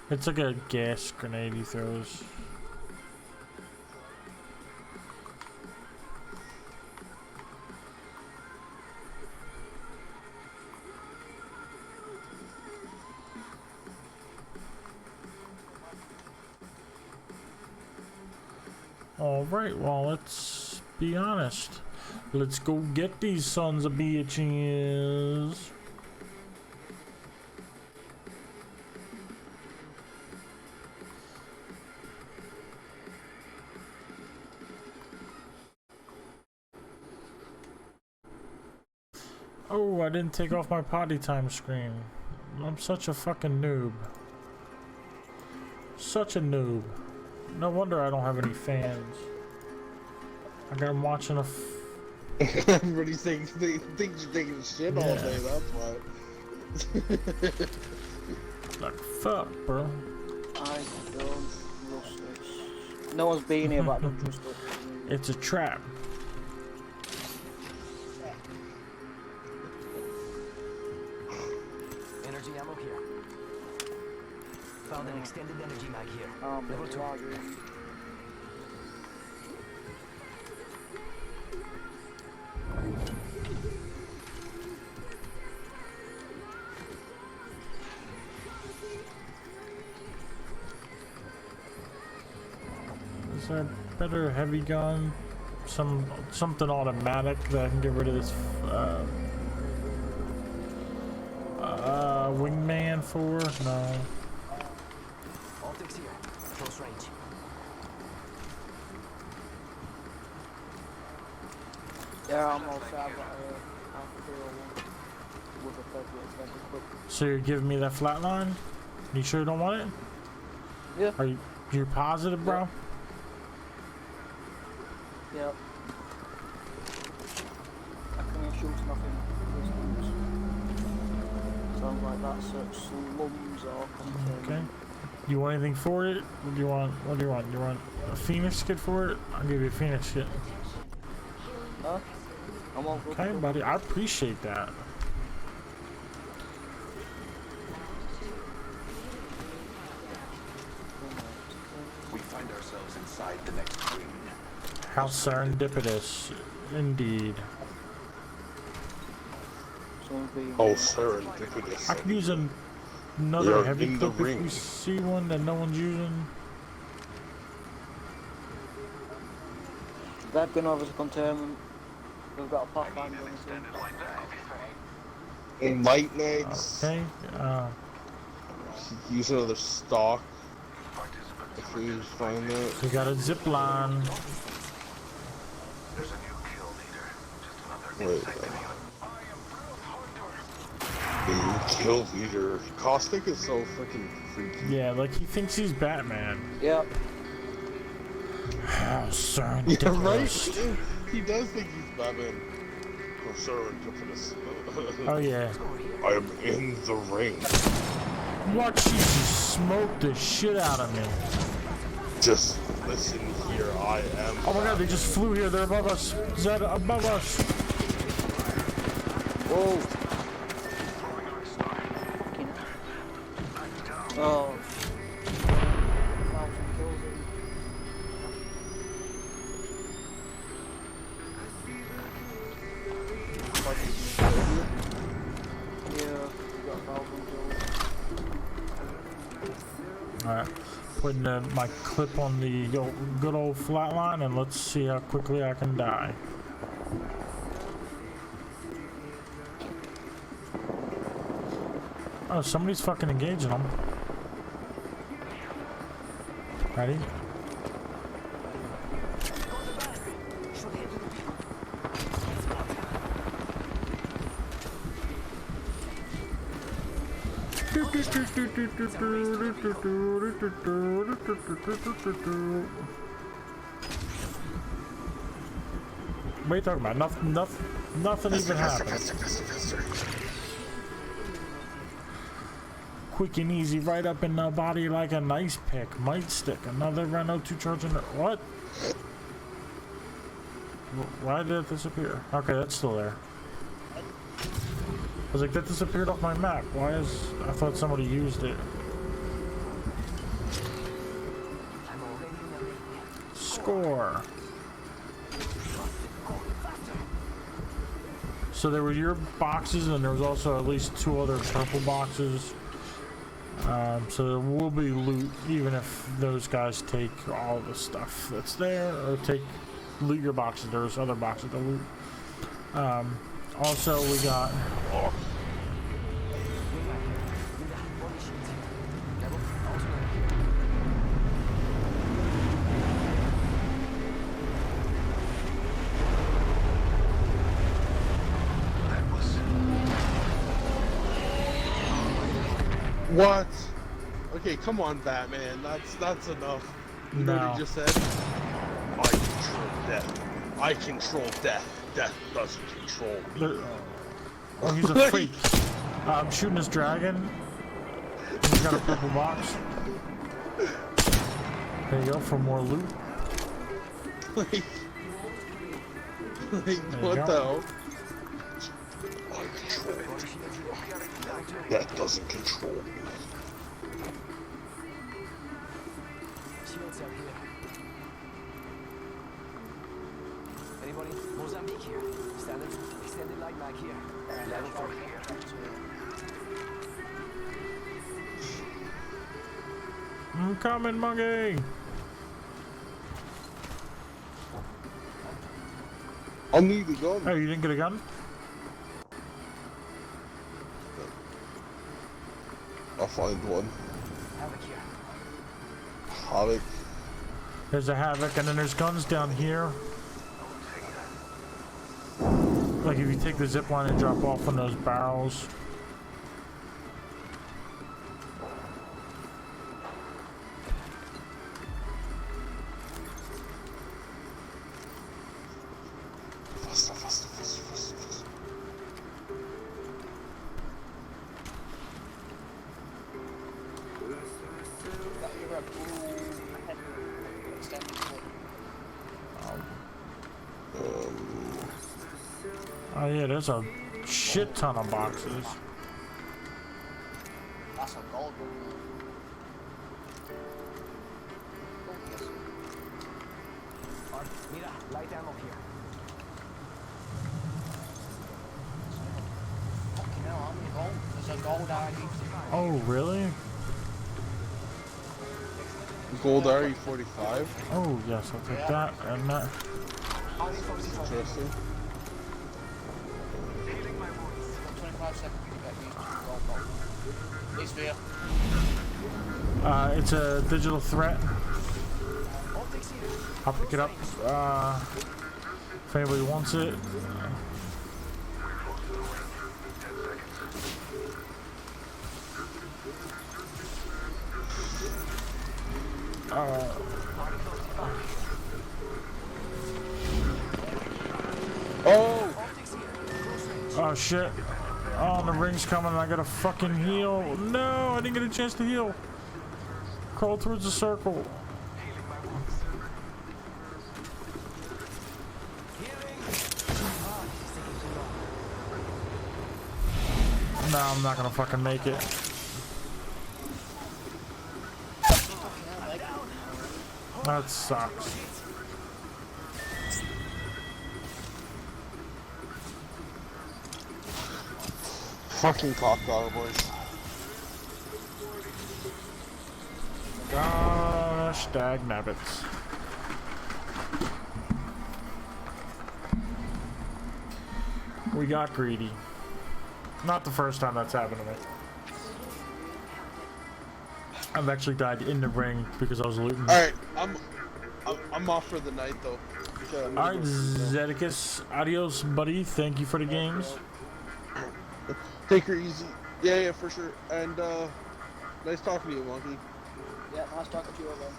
It's like a gas grenade he throws. Alright, well, let's be honest. Let's go get these sons of bitches. Oh, I didn't take off my potty time screen. I'm such a fucking noob. Such a noob. No wonder I don't have any fans. I got them watching a Everybody thinks you're taking a shit all day, that's why. like, fuck, bro. I don't trust this. No one's been here, but I don't trust it. It's a trap. Energy ammo here. Found an extended energy mag here. Level 2. Is there a better heavy gun? Something automatic that I can get rid of this wingman for? No. Optics here. Close range. Yeah, I'm all set. I've got a with a purple extended clip. So you're giving me that flatline? You sure you don't want it? Yeah. Are you positive, bro? Yep. I can shoot nothing. Sounds like that's slums or something. Okay. You want anything for it? What do you want? What do you want? You want a Phoenix kit for it? I'll give you a Phoenix kit. Huh? I'm all good. Okay, buddy. I appreciate that. We find ourselves inside the next ring. How serendipitous, indeed. Oh, serendipitous. I could use another You're heavy in the clip if ring. we see one that no one's using. They've been over to containment. We've got a pathfinder on the scene. Enlightnigs. Okay. Use another stock. If we find that. We got a zip line. There's a new kill leader. Just another Wait. The kill leader. Caustic is so freaking freaky. Yeah, like he thinks he's Batman. Yep. How Yeah, serendipitous. right? He does think he's Batman. Oh, serendipitous. Oh yeah. I am in the ring. Watch you just smoke the shit out of me. Just listen here, I am. Oh my god, they just flew here. They're above us. Zed, above us. Whoa. Oh. 1,000 kills in. Yeah, we got 1,000 kills. Alright. Putting my clip on the good old flatline and let's see how quickly I can die. Oh, somebody's fucking engaging them. Ready? What are you talking about? Nothing even happened. Faster. Quick and easy, right up in the body like a nice pick. Might stick. Another Renault 2 charging. What? Why did it disappear? Okay, that's still there. I was like, that disappeared off my map. Why is... I thought somebody used it. Score. So there were your boxes and there was also at least 2 other purple boxes. So there will be loot even if those guys take all the stuff that's there or loot your boxes. There's other boxes to loot. Also we got What? Okay, come on, Batman. That's enough. You know what he just said? I control death. I control death. Death doesn't control me. Oh, he's a freak. I'm shooting this dragon. He's got a purple box. There you go for more loot. like what the hell? I control it. That doesn't control me. Shields out here. Anybody? Mozambique here. Extended light mag here. Level 4 here. I'm coming, monkey. I'll need the gun. Oh, you didn't get a gun? I'll find one. Havoc here. Havoc. There's a Havoc, and then there's guns down here. Like if you take the zip line and drop off on those barrels. Faster. Oh yeah, there's a shit ton of boxes. That's a gold. Mira, light ammo here. Fucking hell, how many gold? There's a gold ID. Oh really? Gold RE45. Oh yes, I'll take that and that. Interesting. 25 seconds to get these gold. These for you. It's a digital threat. I'll pick it up if anybody wants it. Oh shit. Oh, the ring's coming and I gotta fucking heal. No, I didn't get a chance to heal. Crawl towards the circle. No, I'm not gonna fucking make it. That sucks. Fucking cock dog boys. Gosh, dag nabbits. We got greedy. Not the first time that's happened to me. I've actually died in the ring because I was looting. Alright, I'm off for the night though. Alright, Zedicus. Adios, buddy. Thank you for the games. Take her easy. Yeah, for sure. And nice talking to you, Monkey. Yeah, nice talking to you again.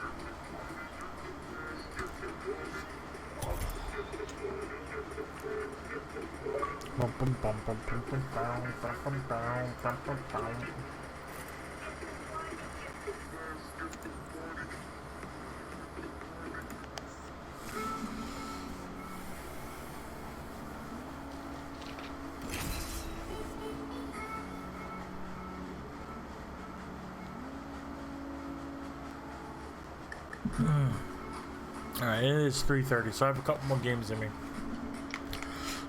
Alright, it is 3:30, so I have a couple more games in me.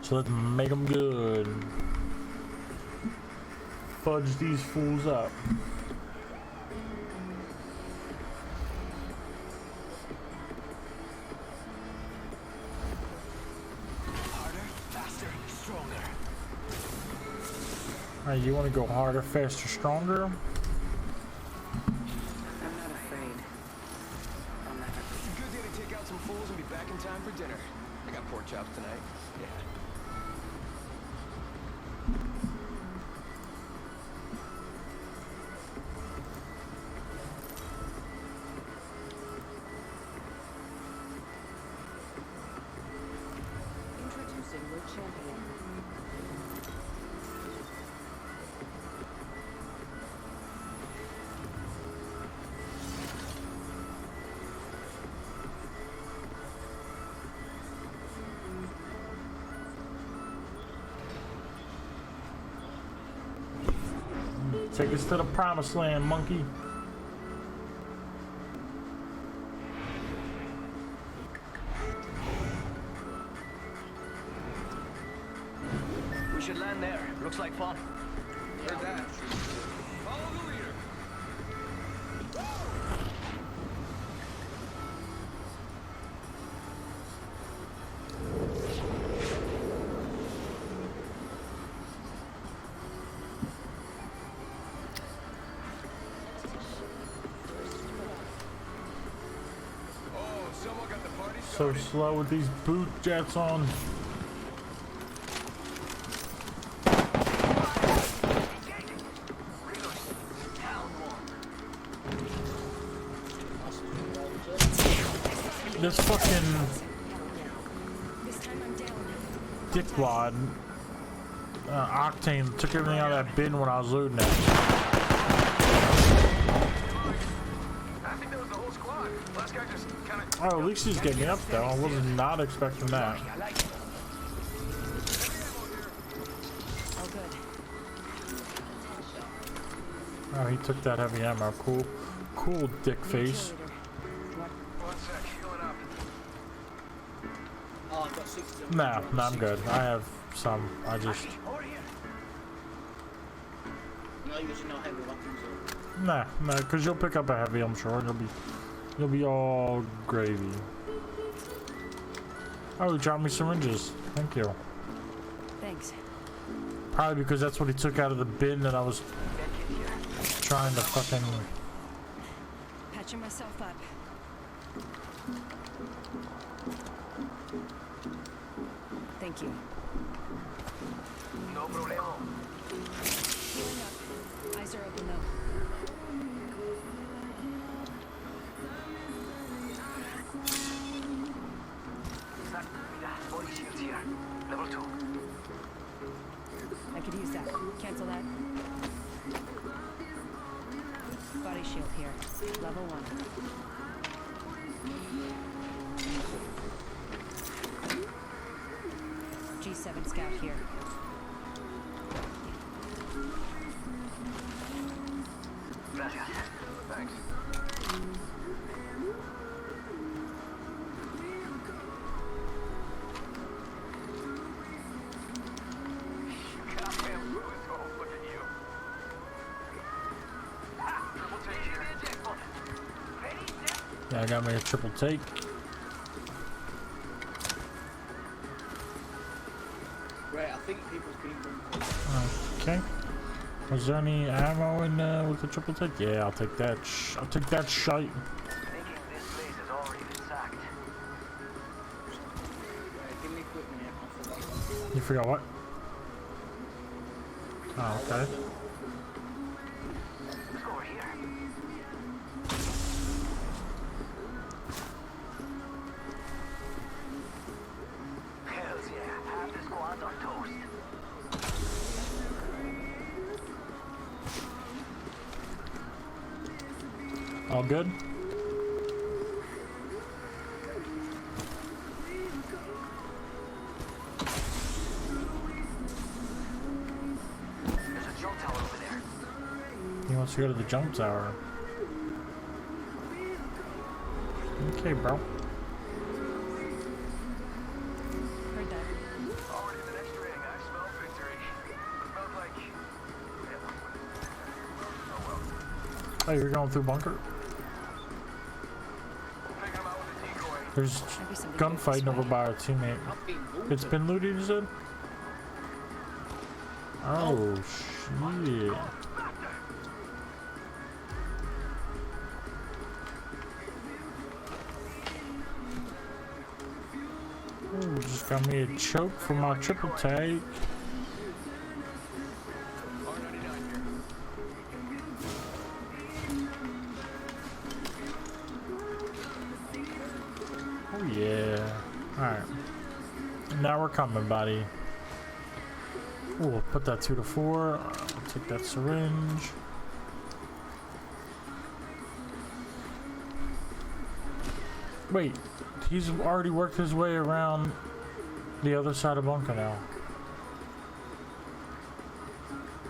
So let's make them good. Fudge these fools up. Alright, you want to go harder, faster, stronger? I'm not afraid. I'll never be. Good day to take out some fools and be back in time for dinner. I got pork chops tonight. Yeah. Introducing your champion. Take us to the promised land, monkey. We should land there. Looks like fun. Heard that. Follow the leader. Oh, someone got the party So started. slow with these boot jets on. This fucking dickwad Octane took everything out of that bin when I was looting it. I think that was the whole squad. Last guy just kind of. Oh, at least he's getting me up though. I was not expecting that. I like it. Oh, good. Oh, he took that heavy ammo. Cool, cool dick face. One sec, healing up. Oh, I've got 60. Nah, I'm good. I have some. I just Over here. I'm not using no heavy weapons. nah, because you'll pick up a heavy, I'm sure. And you'll be all gravy. Oh, he dropped me syringes. Thank you. Thanks. Probably because that's what he took out of the bin that I was trying to fucking. Patching myself up. Thank you. No problemo. Healing up. Eyes are open though. Body shields here. Level 2. I could use that. Cancel that. Body shield here. Level 1. G7 scout here. Gracias. Thanks. Goddamn Bruce. Oh, look at you. Ha! Triple take here. Ready, set. Yeah, I got me a triple take. Right, I think people's people. Okay. Was there any ammo in with the triple take? Yeah, I'll take that. I'll take that shite. Thinking this place has already been sacked. Right, give me equipment here. I forgot. You forgot what? Oh, okay. Let's go over here. Hells yeah. Half the squad's on toast. All good? There's a jump tower over there. He wants to go to the jump tower. Okay, bro. Heard that. Already in the next ring. I smell victory. Smells like. Oh well. Oh, you're going through bunker? Picking him out with a decoy. There's Might be something good gunfighting this over way. by our teammate. I've been moved. It's been looted, you said? Oh, Ooh, just got me a choke for my triple tag. Oh yeah. Alright. Now we're coming, buddy. Ooh, we'll put that 2 to 4. I'll take that syringe. Wait, he's already worked his way around the other side of bunker now.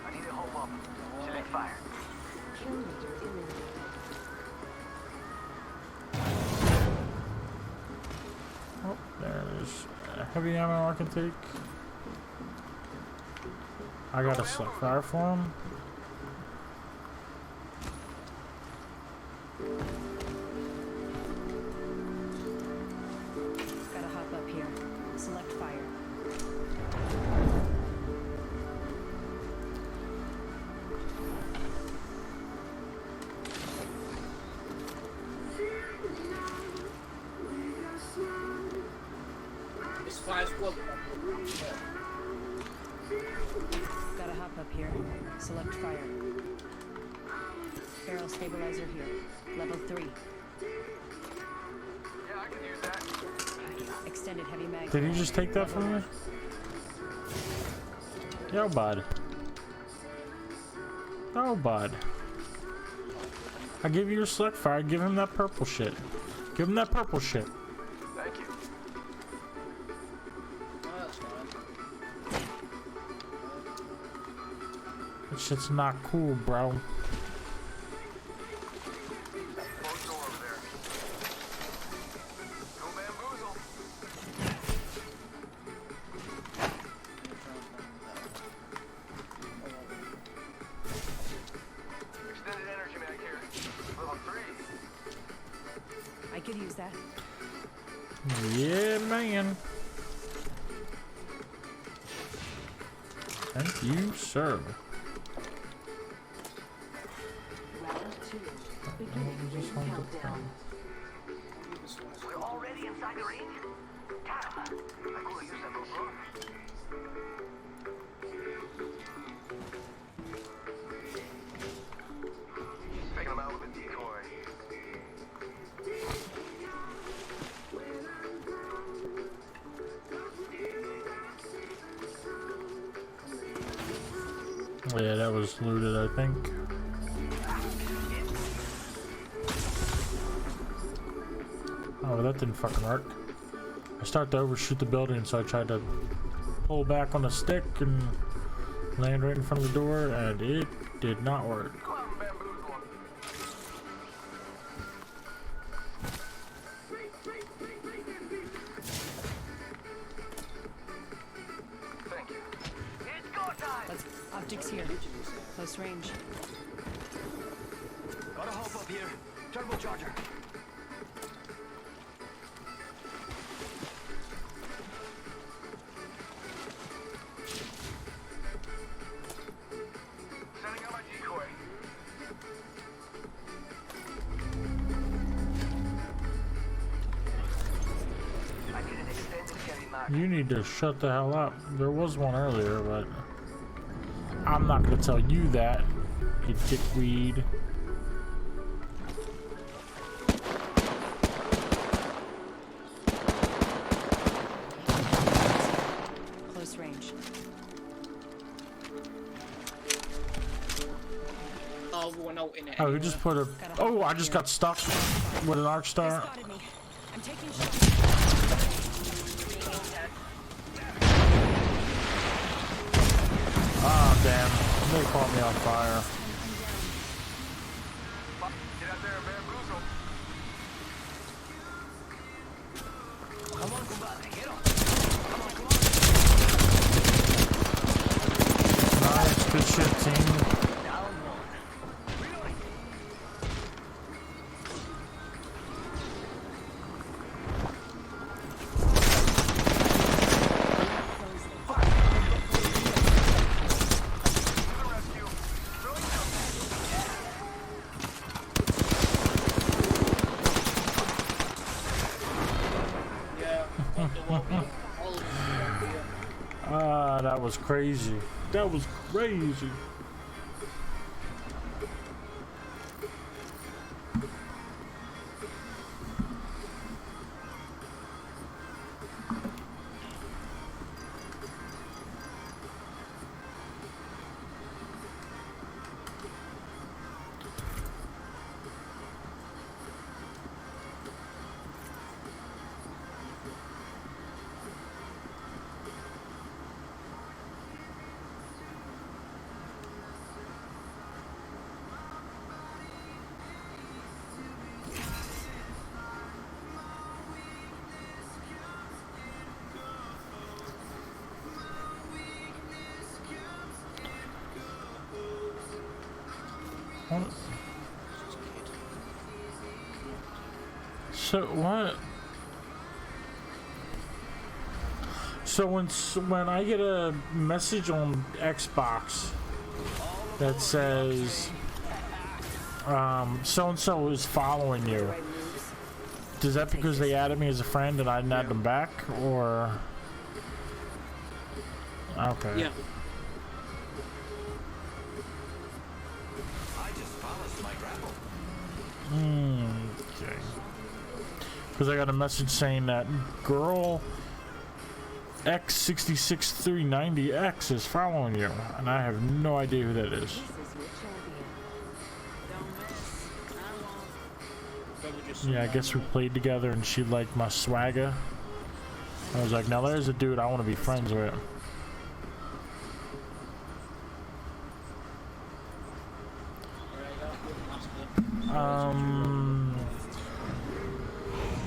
I need a home up. Select fire. Oh, there's a heavy ammo I can take. I got a select fire for him. Gotta hop up here. Select fire. It's 5 squad. Gotta hop up here. Select fire. Barrel stabilizer here. Level 3. Yeah, I can use that. Extended heavy mag. Did he just take that from me? Yo, bud. Oh, bud. I give you your select fire. Give him that purple shit. Give him that purple shit. Thank you. Oh, that's fine. That shit's not cool, bro. Close door over there. No bamboozle. Extended energy mag here. Level 3. I could use that. Yeah, man. Thank you, sir. We're already inside the ring? Caramba. I could use that before. Taking him out with a decoy. Yeah, that was looted, I think. Oh, that didn't fucking work. I started to overshoot the building, so I tried to pull back on the stick and land right in front of the door, and it did not work. Come on, bamboozle. Thank you. It's go time. Let's optics here. Close range. Gotta hop up here. Turbocharger. Setting up my decoy. I need an extended heavy mag. You need to shut the hell up. There was one earlier, but I'm not gonna tell you that, you dickweed. Close range. Oh, we went out in it. Oh, he just put a. Oh, I just got stuck with an arc They star. spotted me. I'm taking shots. Ah, damn. They caught me on fire. Get out there and bamboozle. Come on, compadre, get on. Nice, good shit, team. Down one. Rescue. That was crazy. That was crazy. So what? So when I get a message on Xbox that says so and so is following you, is that because they added me as a friend and I didn't add them back, or? Okay. Yeah. Okay. Because I got a message saying that girl X66390X is following you, and I have no idea who that is. Yeah, I guess we played together and she liked my swagger. I was like, now there's a dude I want to be friends with.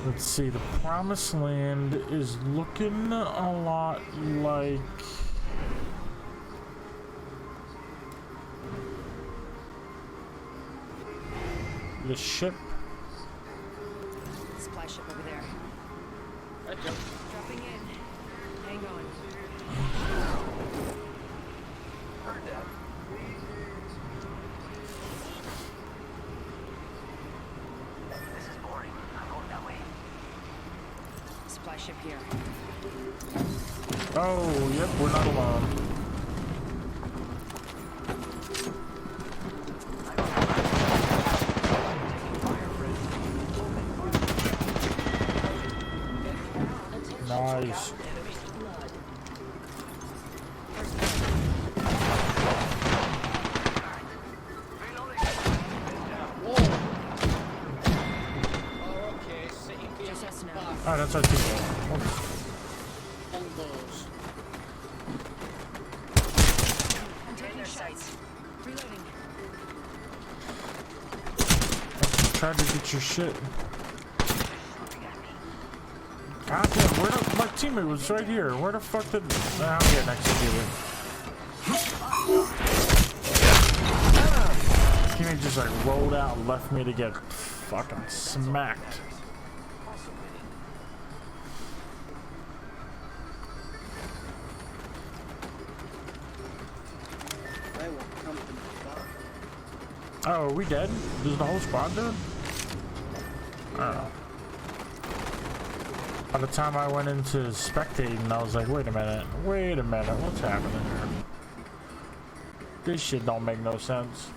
Let's see, the Promised Land is looking a lot like the ship. Supply ship over there. Dropping in. Hang on. Heard that. This is boring. I'm going that way. Supply ship here. Oh, yep, we're not alone. Nice. Oh, that's our team. I'm taking shots. Reloading. Tried to get your shit. God damn, where the, my teammate was right here. Where the fuck did... I'll get next to you. Teammate just like rolled out and left me to get fucking smacked. Oh, are we dead? Is the whole squad dead? I don't know. By the time I went into spectating, I was like, wait a minute, what's happening here? This shit don't make no sense.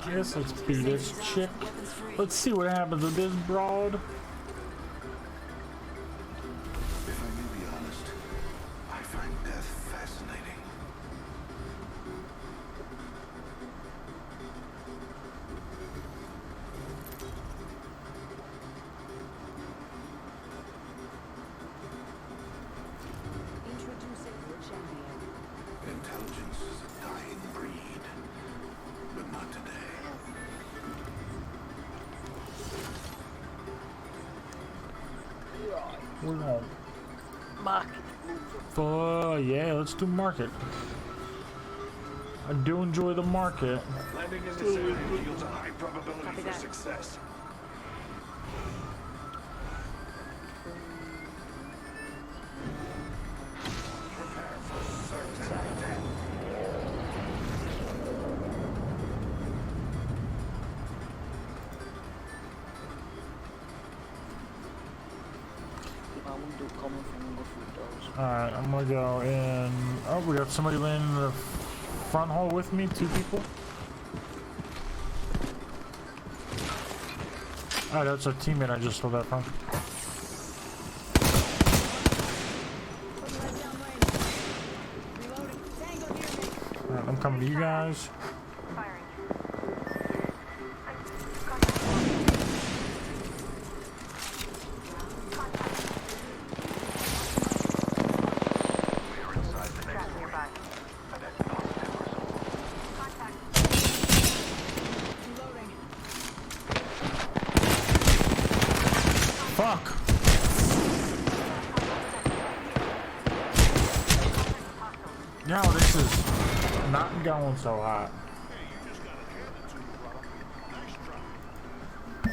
I guess let's beat this chick. Let's see what happens with this broad. If I may be honest, I find death We're going. Market. Yeah, let's do market. I do enjoy the market. Landing in this area yields a high probability Copy for that. success. Prepare for certain death. I wouldn't do common thing and go through doors. Alright, I'm gonna go in. Oh, we got somebody landing in the front hall with me. 2 people. Alright, that's a teammate I just saw that from. Alright, I'm coming to you guys. Fuck! No, this is not going so hot. You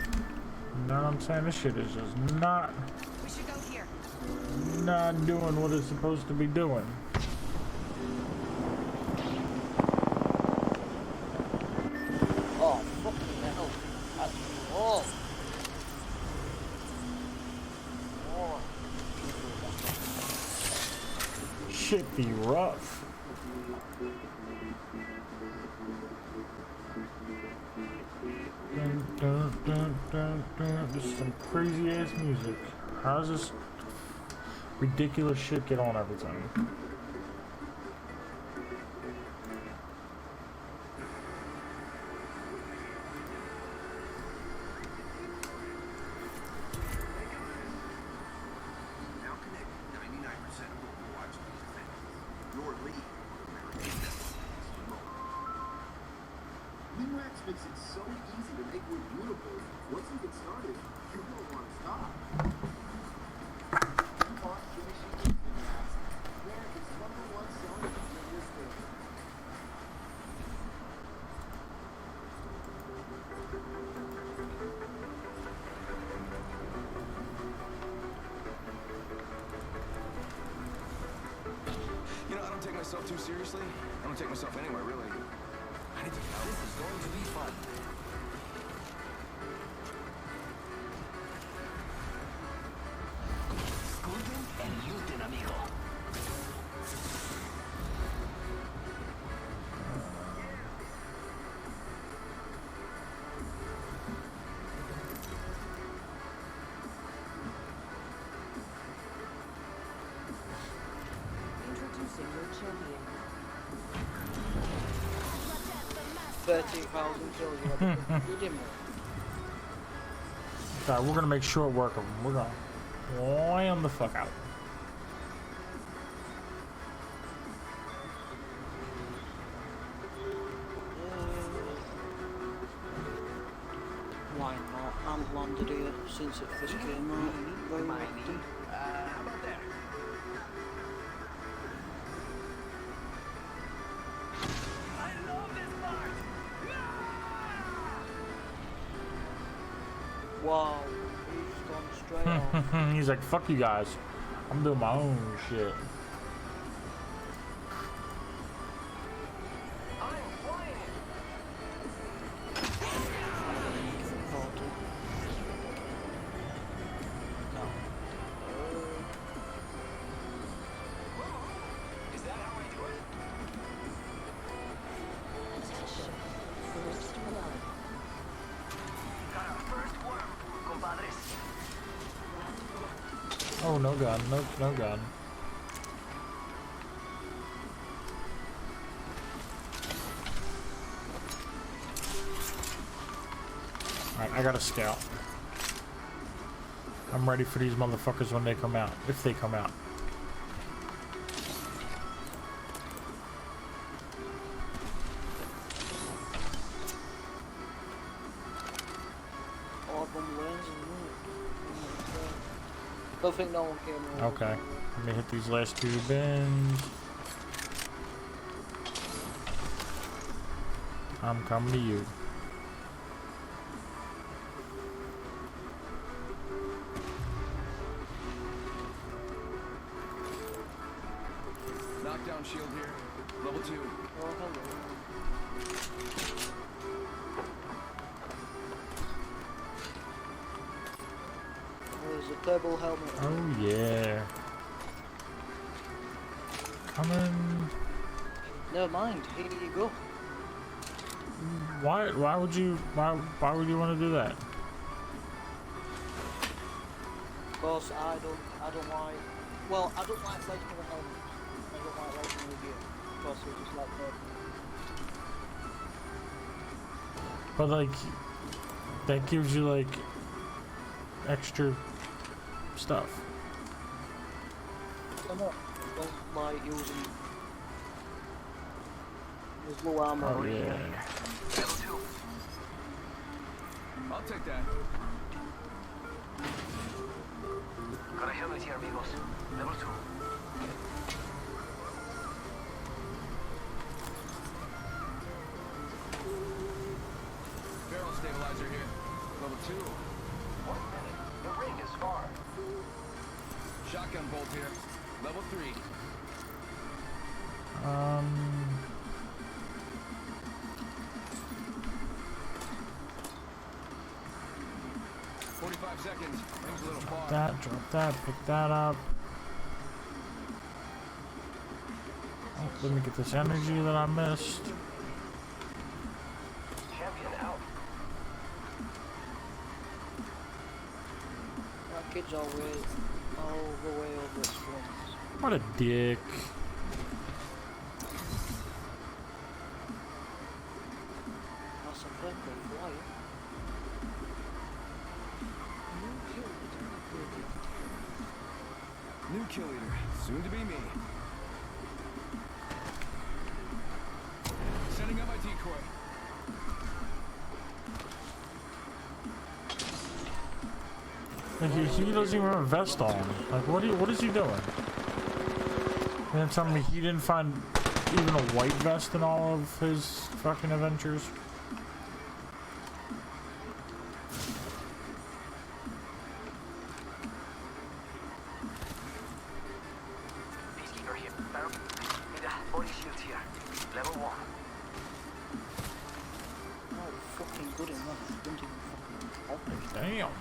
know what I'm saying? This shit is just not We should go here. doing what it's supposed to be doing. Oh, fucking hell. That's oh. Shit be rough. Dun, dun, dun, dun, dun. This is some crazy ass music. How does this ridiculous shit get on every time? Now connect 99% of Overwatch defense. Your lead. Relax makes it so easy to make one beautiful. Once you get started, you don't want to stop. DuPont finishing Relax. America's #1 selling stainless steel. You know, I don't take myself too seriously. I don't take myself anywhere, really. I need to get out. This is going to be fun. Disculpen and luten, amigo. Introducing your champion. 13,000 kills. You didn't. Alright, we're gonna make short work of them. We're gonna wham the fuck out. Why not? I've landed here since it first came out. Very often. How about there? I love this part! Wow, he's gone straight off. He's like, fuck you guys. I'm doing my own shit. Is that how I do it? First blood. Got our first worm, compadres. Oh, no gun. No gun. Alright, I got a scout. I'm ready for these motherfuckers when they come out. If they come out. All of them wins, isn't it? Don't think no one came over. Okay. Let me hit these last 2 bins. I'm coming to you. Knockdown shield here. Level 2. Oh, hello. There's a double helmet. Oh yeah. Coming. Never mind, here you go. Why would you want to do that? Because I don't like, well, I don't like lighting with helmets. I don't like lighting with gear. Because it's just like that. But like, that gives you like extra stuff. I'm not like using. There's low armor. Oh yeah. Level 2. I'll take that. Got a helmet here, amigos. Level 2. Barrel stabilizer here. Level 2. 1 minute. The ring is far. Shotgun bolt here. Level 3. 45 seconds. Ring's a little far. That, drop that, pick that up. Oh, let me get this energy that I missed. Champion out. That kid's all the way over its fronts. What a dick. That's a purple flyer. New kill leader. Soon to be me. Sending out my decoy. Like, he doesn't even have a vest on. Like, what is he doing? And then tell me he didn't find even a white vest in all of his fucking adventures. Peacekeeper here. Barrel. Need a body shield here. Level 1. Oh, fucking good enough. Don't even fucking help me. Damn.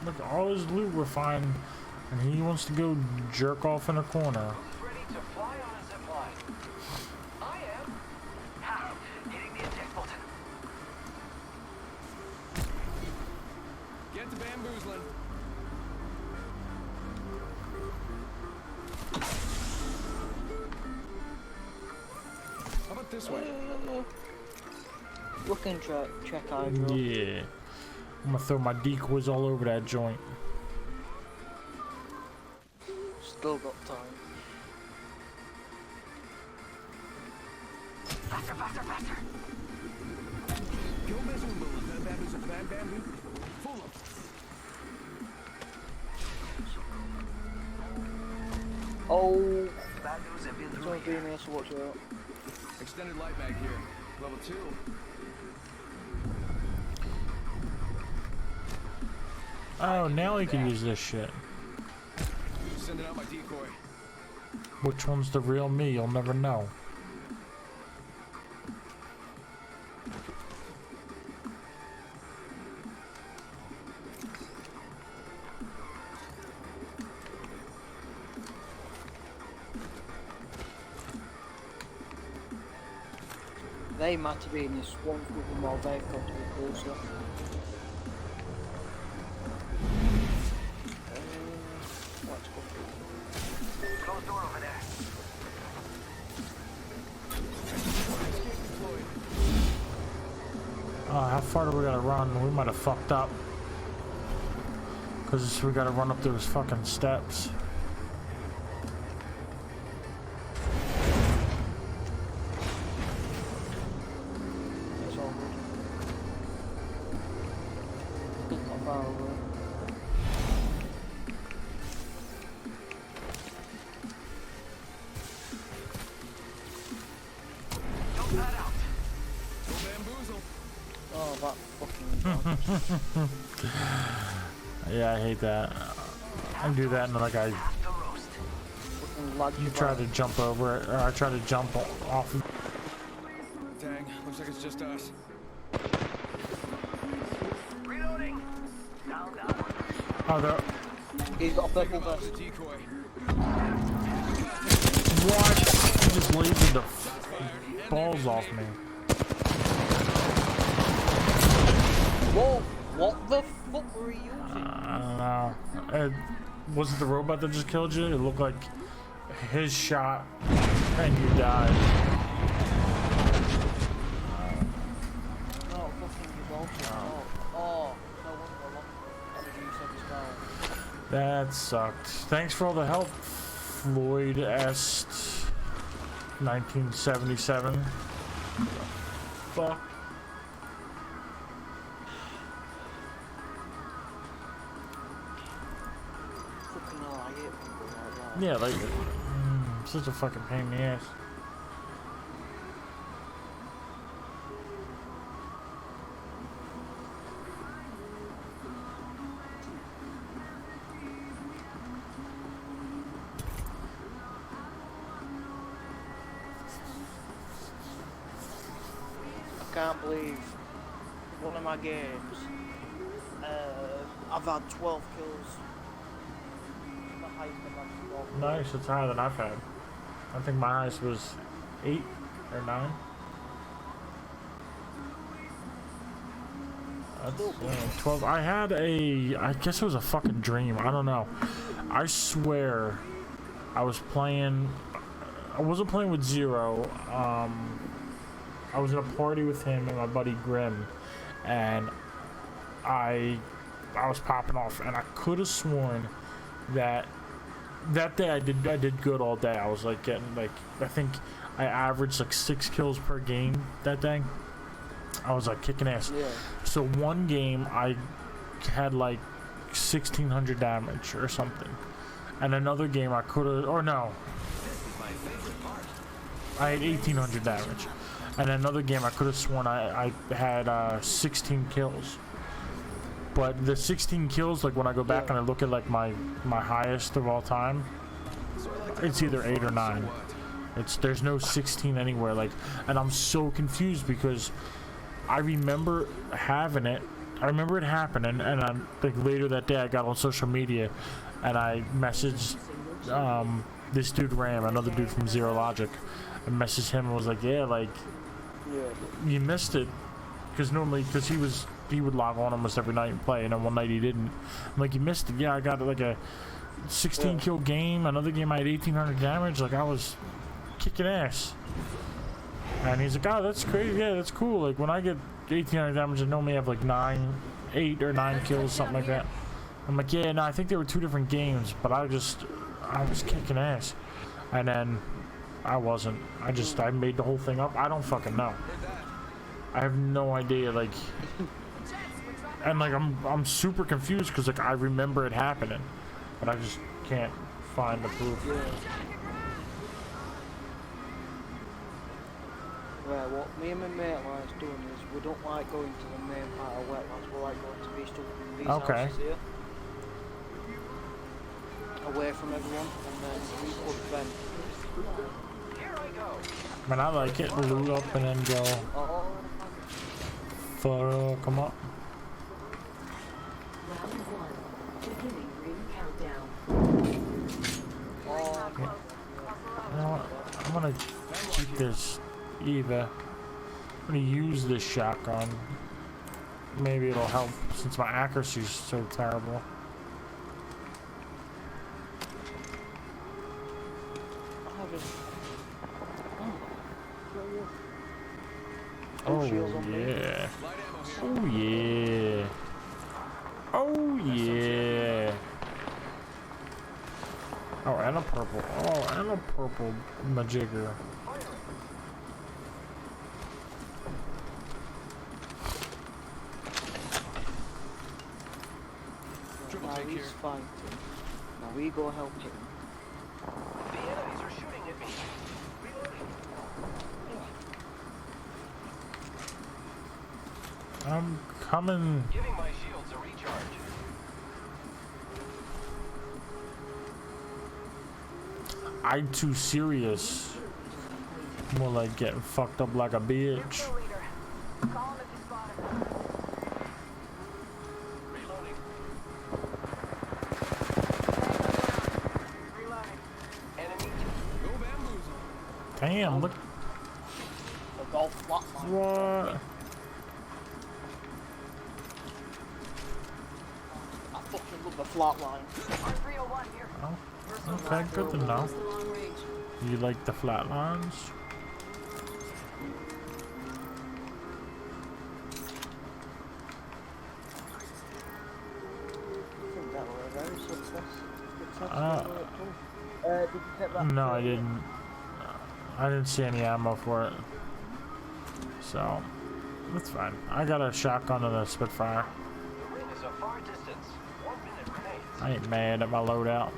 Look, all his loot we're finding, and he wants to go jerk off in a corner. Who's ready to fly on a zip line? I am. Ha! Hitting the eject button. Get to bamboozling. How about this way? Look and check hydro. Yeah. I'm gonna throw my decoys all over that joint. Still got time. Faster, faster, faster. Go bamboozle. Bamboozle. Bamboozle. Full of. Oh, Bad news have been through someone's here. being here, so watch out. Extended light mag here. Level 2. Oh, now he can use this shit. Sending out my decoy. Which one's the real me? You'll never know. They might have been in this swamp with them while they've got to be closer. Let's go through. Closed door over there. How far do we gotta run? We might have fucked up. Cause we gotta run up those fucking steps. It's all good. Not far away. Oh, that fucking Yeah, I hate that. I do that and like I fucking lag you try back. to jump over it, or I try to jump off. Dang, looks like it's just us. Reloading. Down that one. Oh, there. He's got a purple vest. Decoy. What? He just lasered the balls off me. Whoa! What the fuck were you using? I don't know. Was it the robot that just killed you? It looked like his shot and you died. No, fucking you also. Oh, no wonder a lot of energy said as well. That sucked. Thanks for all the help, Floyd Est 1977. Fuck. Fucking hell, I hate people like that. Yeah, like, such a fucking pain in the ass. I can't believe one of my games, I've had 12 kills. The highest I've had 12. Nice, it's higher than I've had. I think my highest was 8 or 9. That's 12. I had I guess it was a fucking dream. I don't know. I swear I was playing, I wasn't playing with Zero. I was in a party with him and my buddy Grim, and I was popping off, and I could have sworn that day I did good all day. I was like getting like, I think I averaged like 6 kills per game that day. I was like kicking ass. Yeah. So one game I had like 1600 damage or something, and another game I could have, or no, I had 1800 damage. And another game I could have sworn I had 16 kills. But the 16 kills, like when I go back and I look at like my highest of all time, it's either 8 or 9. There's no 16 anywhere. Like, and I'm so confused because I remember having it. I remember it happening, and I'm like later that day I got on social media and I messaged this dude Ram, another dude from Zero Logic. I messaged him and was like, yeah, like, you missed it, because he would log on almost every night and play, and then one night he didn't. I'm like, you missed it. Yeah, I got like a 16 kill game. Another game I had 1800 damage. Like, I was kicking ass. And he's like, oh, that's crazy. Yeah, that's cool. Like, when I get 1800 damage, I normally have like 8 or 9 kills, something like that. I'm like, yeah, no, I think they were 2 different games, but I was kicking ass. And then I wasn't. I made the whole thing up. I don't fucking know. I have no idea, like, and like I'm super confused because like I remember it happening, but I just can't find the proof. Well, what me and my mate likes doing is we don't like going to the main part of wetlands. We like going to these houses here, away from everyone, and then we put vent. Man, I like it. Loot up and then go. Come on. You know what? I'm gonna keep this Eva. I'm gonna use this shotgun. Maybe it'll help since my accuracy's so terrible. Oh yeah. Oh yeah. Oh yeah. Oh, and a purple. Oh, and a purple Mediocre. Now he's fighting. Now we go help him. The enemies are shooting at me. Reloading. I'm coming. Giving my shields a recharge. I'm too serious. More like getting fucked up like a bitch. Reloading. Enemy. Go bamboozle. Damn, look. The golf flatline. What? I fucking love the flatline. Oh, okay, good to know. You like the flatlines? Did you take that? No, I didn't. I didn't see any ammo for it. So, that's fine. I got a shotgun and a Spitfire. The ring is a far distance. 1 minute remains. I ain't mad at my loadout.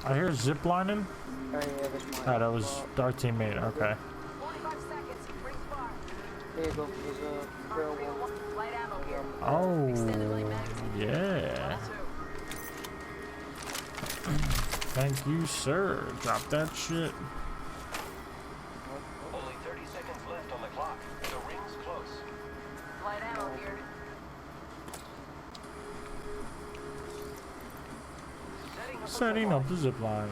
I hear ziplining. Oh, yeah, this Oh, that was our teammate. Okay. 45 seconds. Bring fire. There you go. There's a girl one. Light ammo here. Oh, yeah. Thank you, sir. Drop that shit. Only 30 seconds left on the clock. The ring's close. Light ammo here. Setting up the zipline.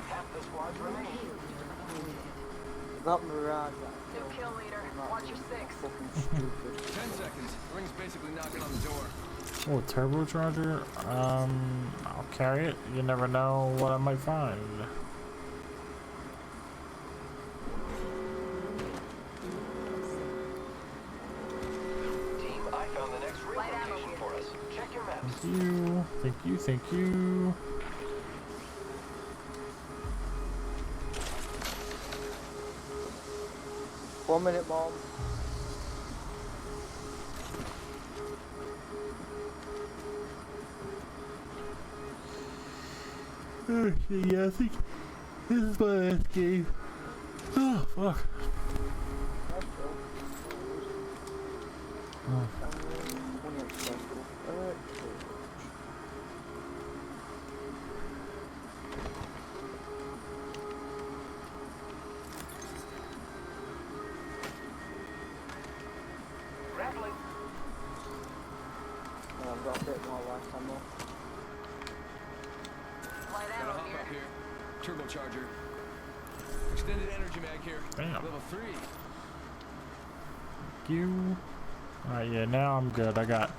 Half the squads remain. That mirage. New kill leader. Watch your six. Fucking stupid. 10 seconds. Ring's basically knocking on the door. Oh, turbocharger. I'll carry it. You never know what I might find. Team, I found the next ring Light ammo location here. for us. Check your maps. Thank you. Thank you. Thank you. One minute, Mom. Yeah, I think this is my last game. Oh, fuck. Grappling. I've got a bit more lifetime though. Light Gotta ammo hop here. up here. Turbocharger. Extended energy mag here. Damn. Level 3. Thank you. Alright, yeah, now I'm good. I got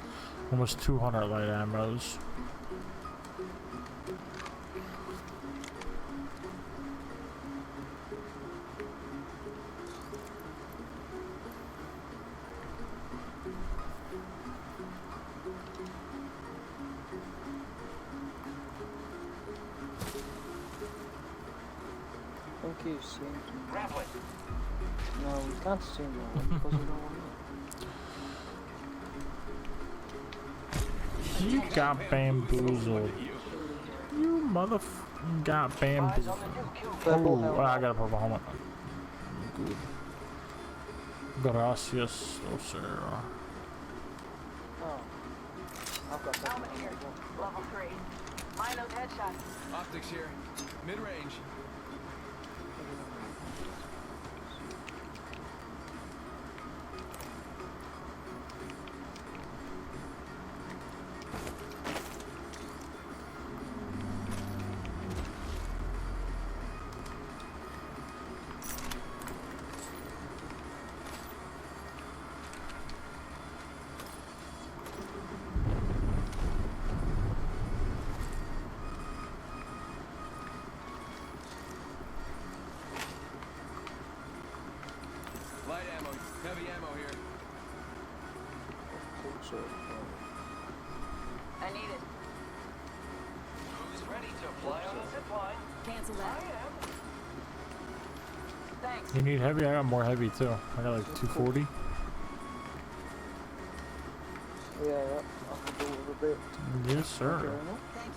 almost 200 light ammos. Thank you, Sink. Grappling. No, we can't see no one because we don't want You got bamboozled. You motherfucking got bamboozled. Oh, I got a purple helmet. Good. Gracias, oh sir. Oh. I've got that. Helmet here. Level 3. Minos headshot. Optics here. Mid-range. Light ammo. Heavy ammo here. I need it. Who's ready to fly on the zip line? Cancel I that. am. Thanks. You need heavy? I got more heavy too. I got like 240. Yeah, I can do a little bit. Yes, sir. Fair enough. Thank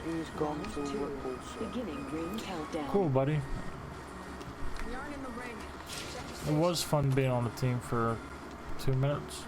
you. He's gone to Round 2. repulsor. Beginning ring countdown. Cool, buddy. We aren't in the ring. Check your It station. was fun being on the team for 2 minutes.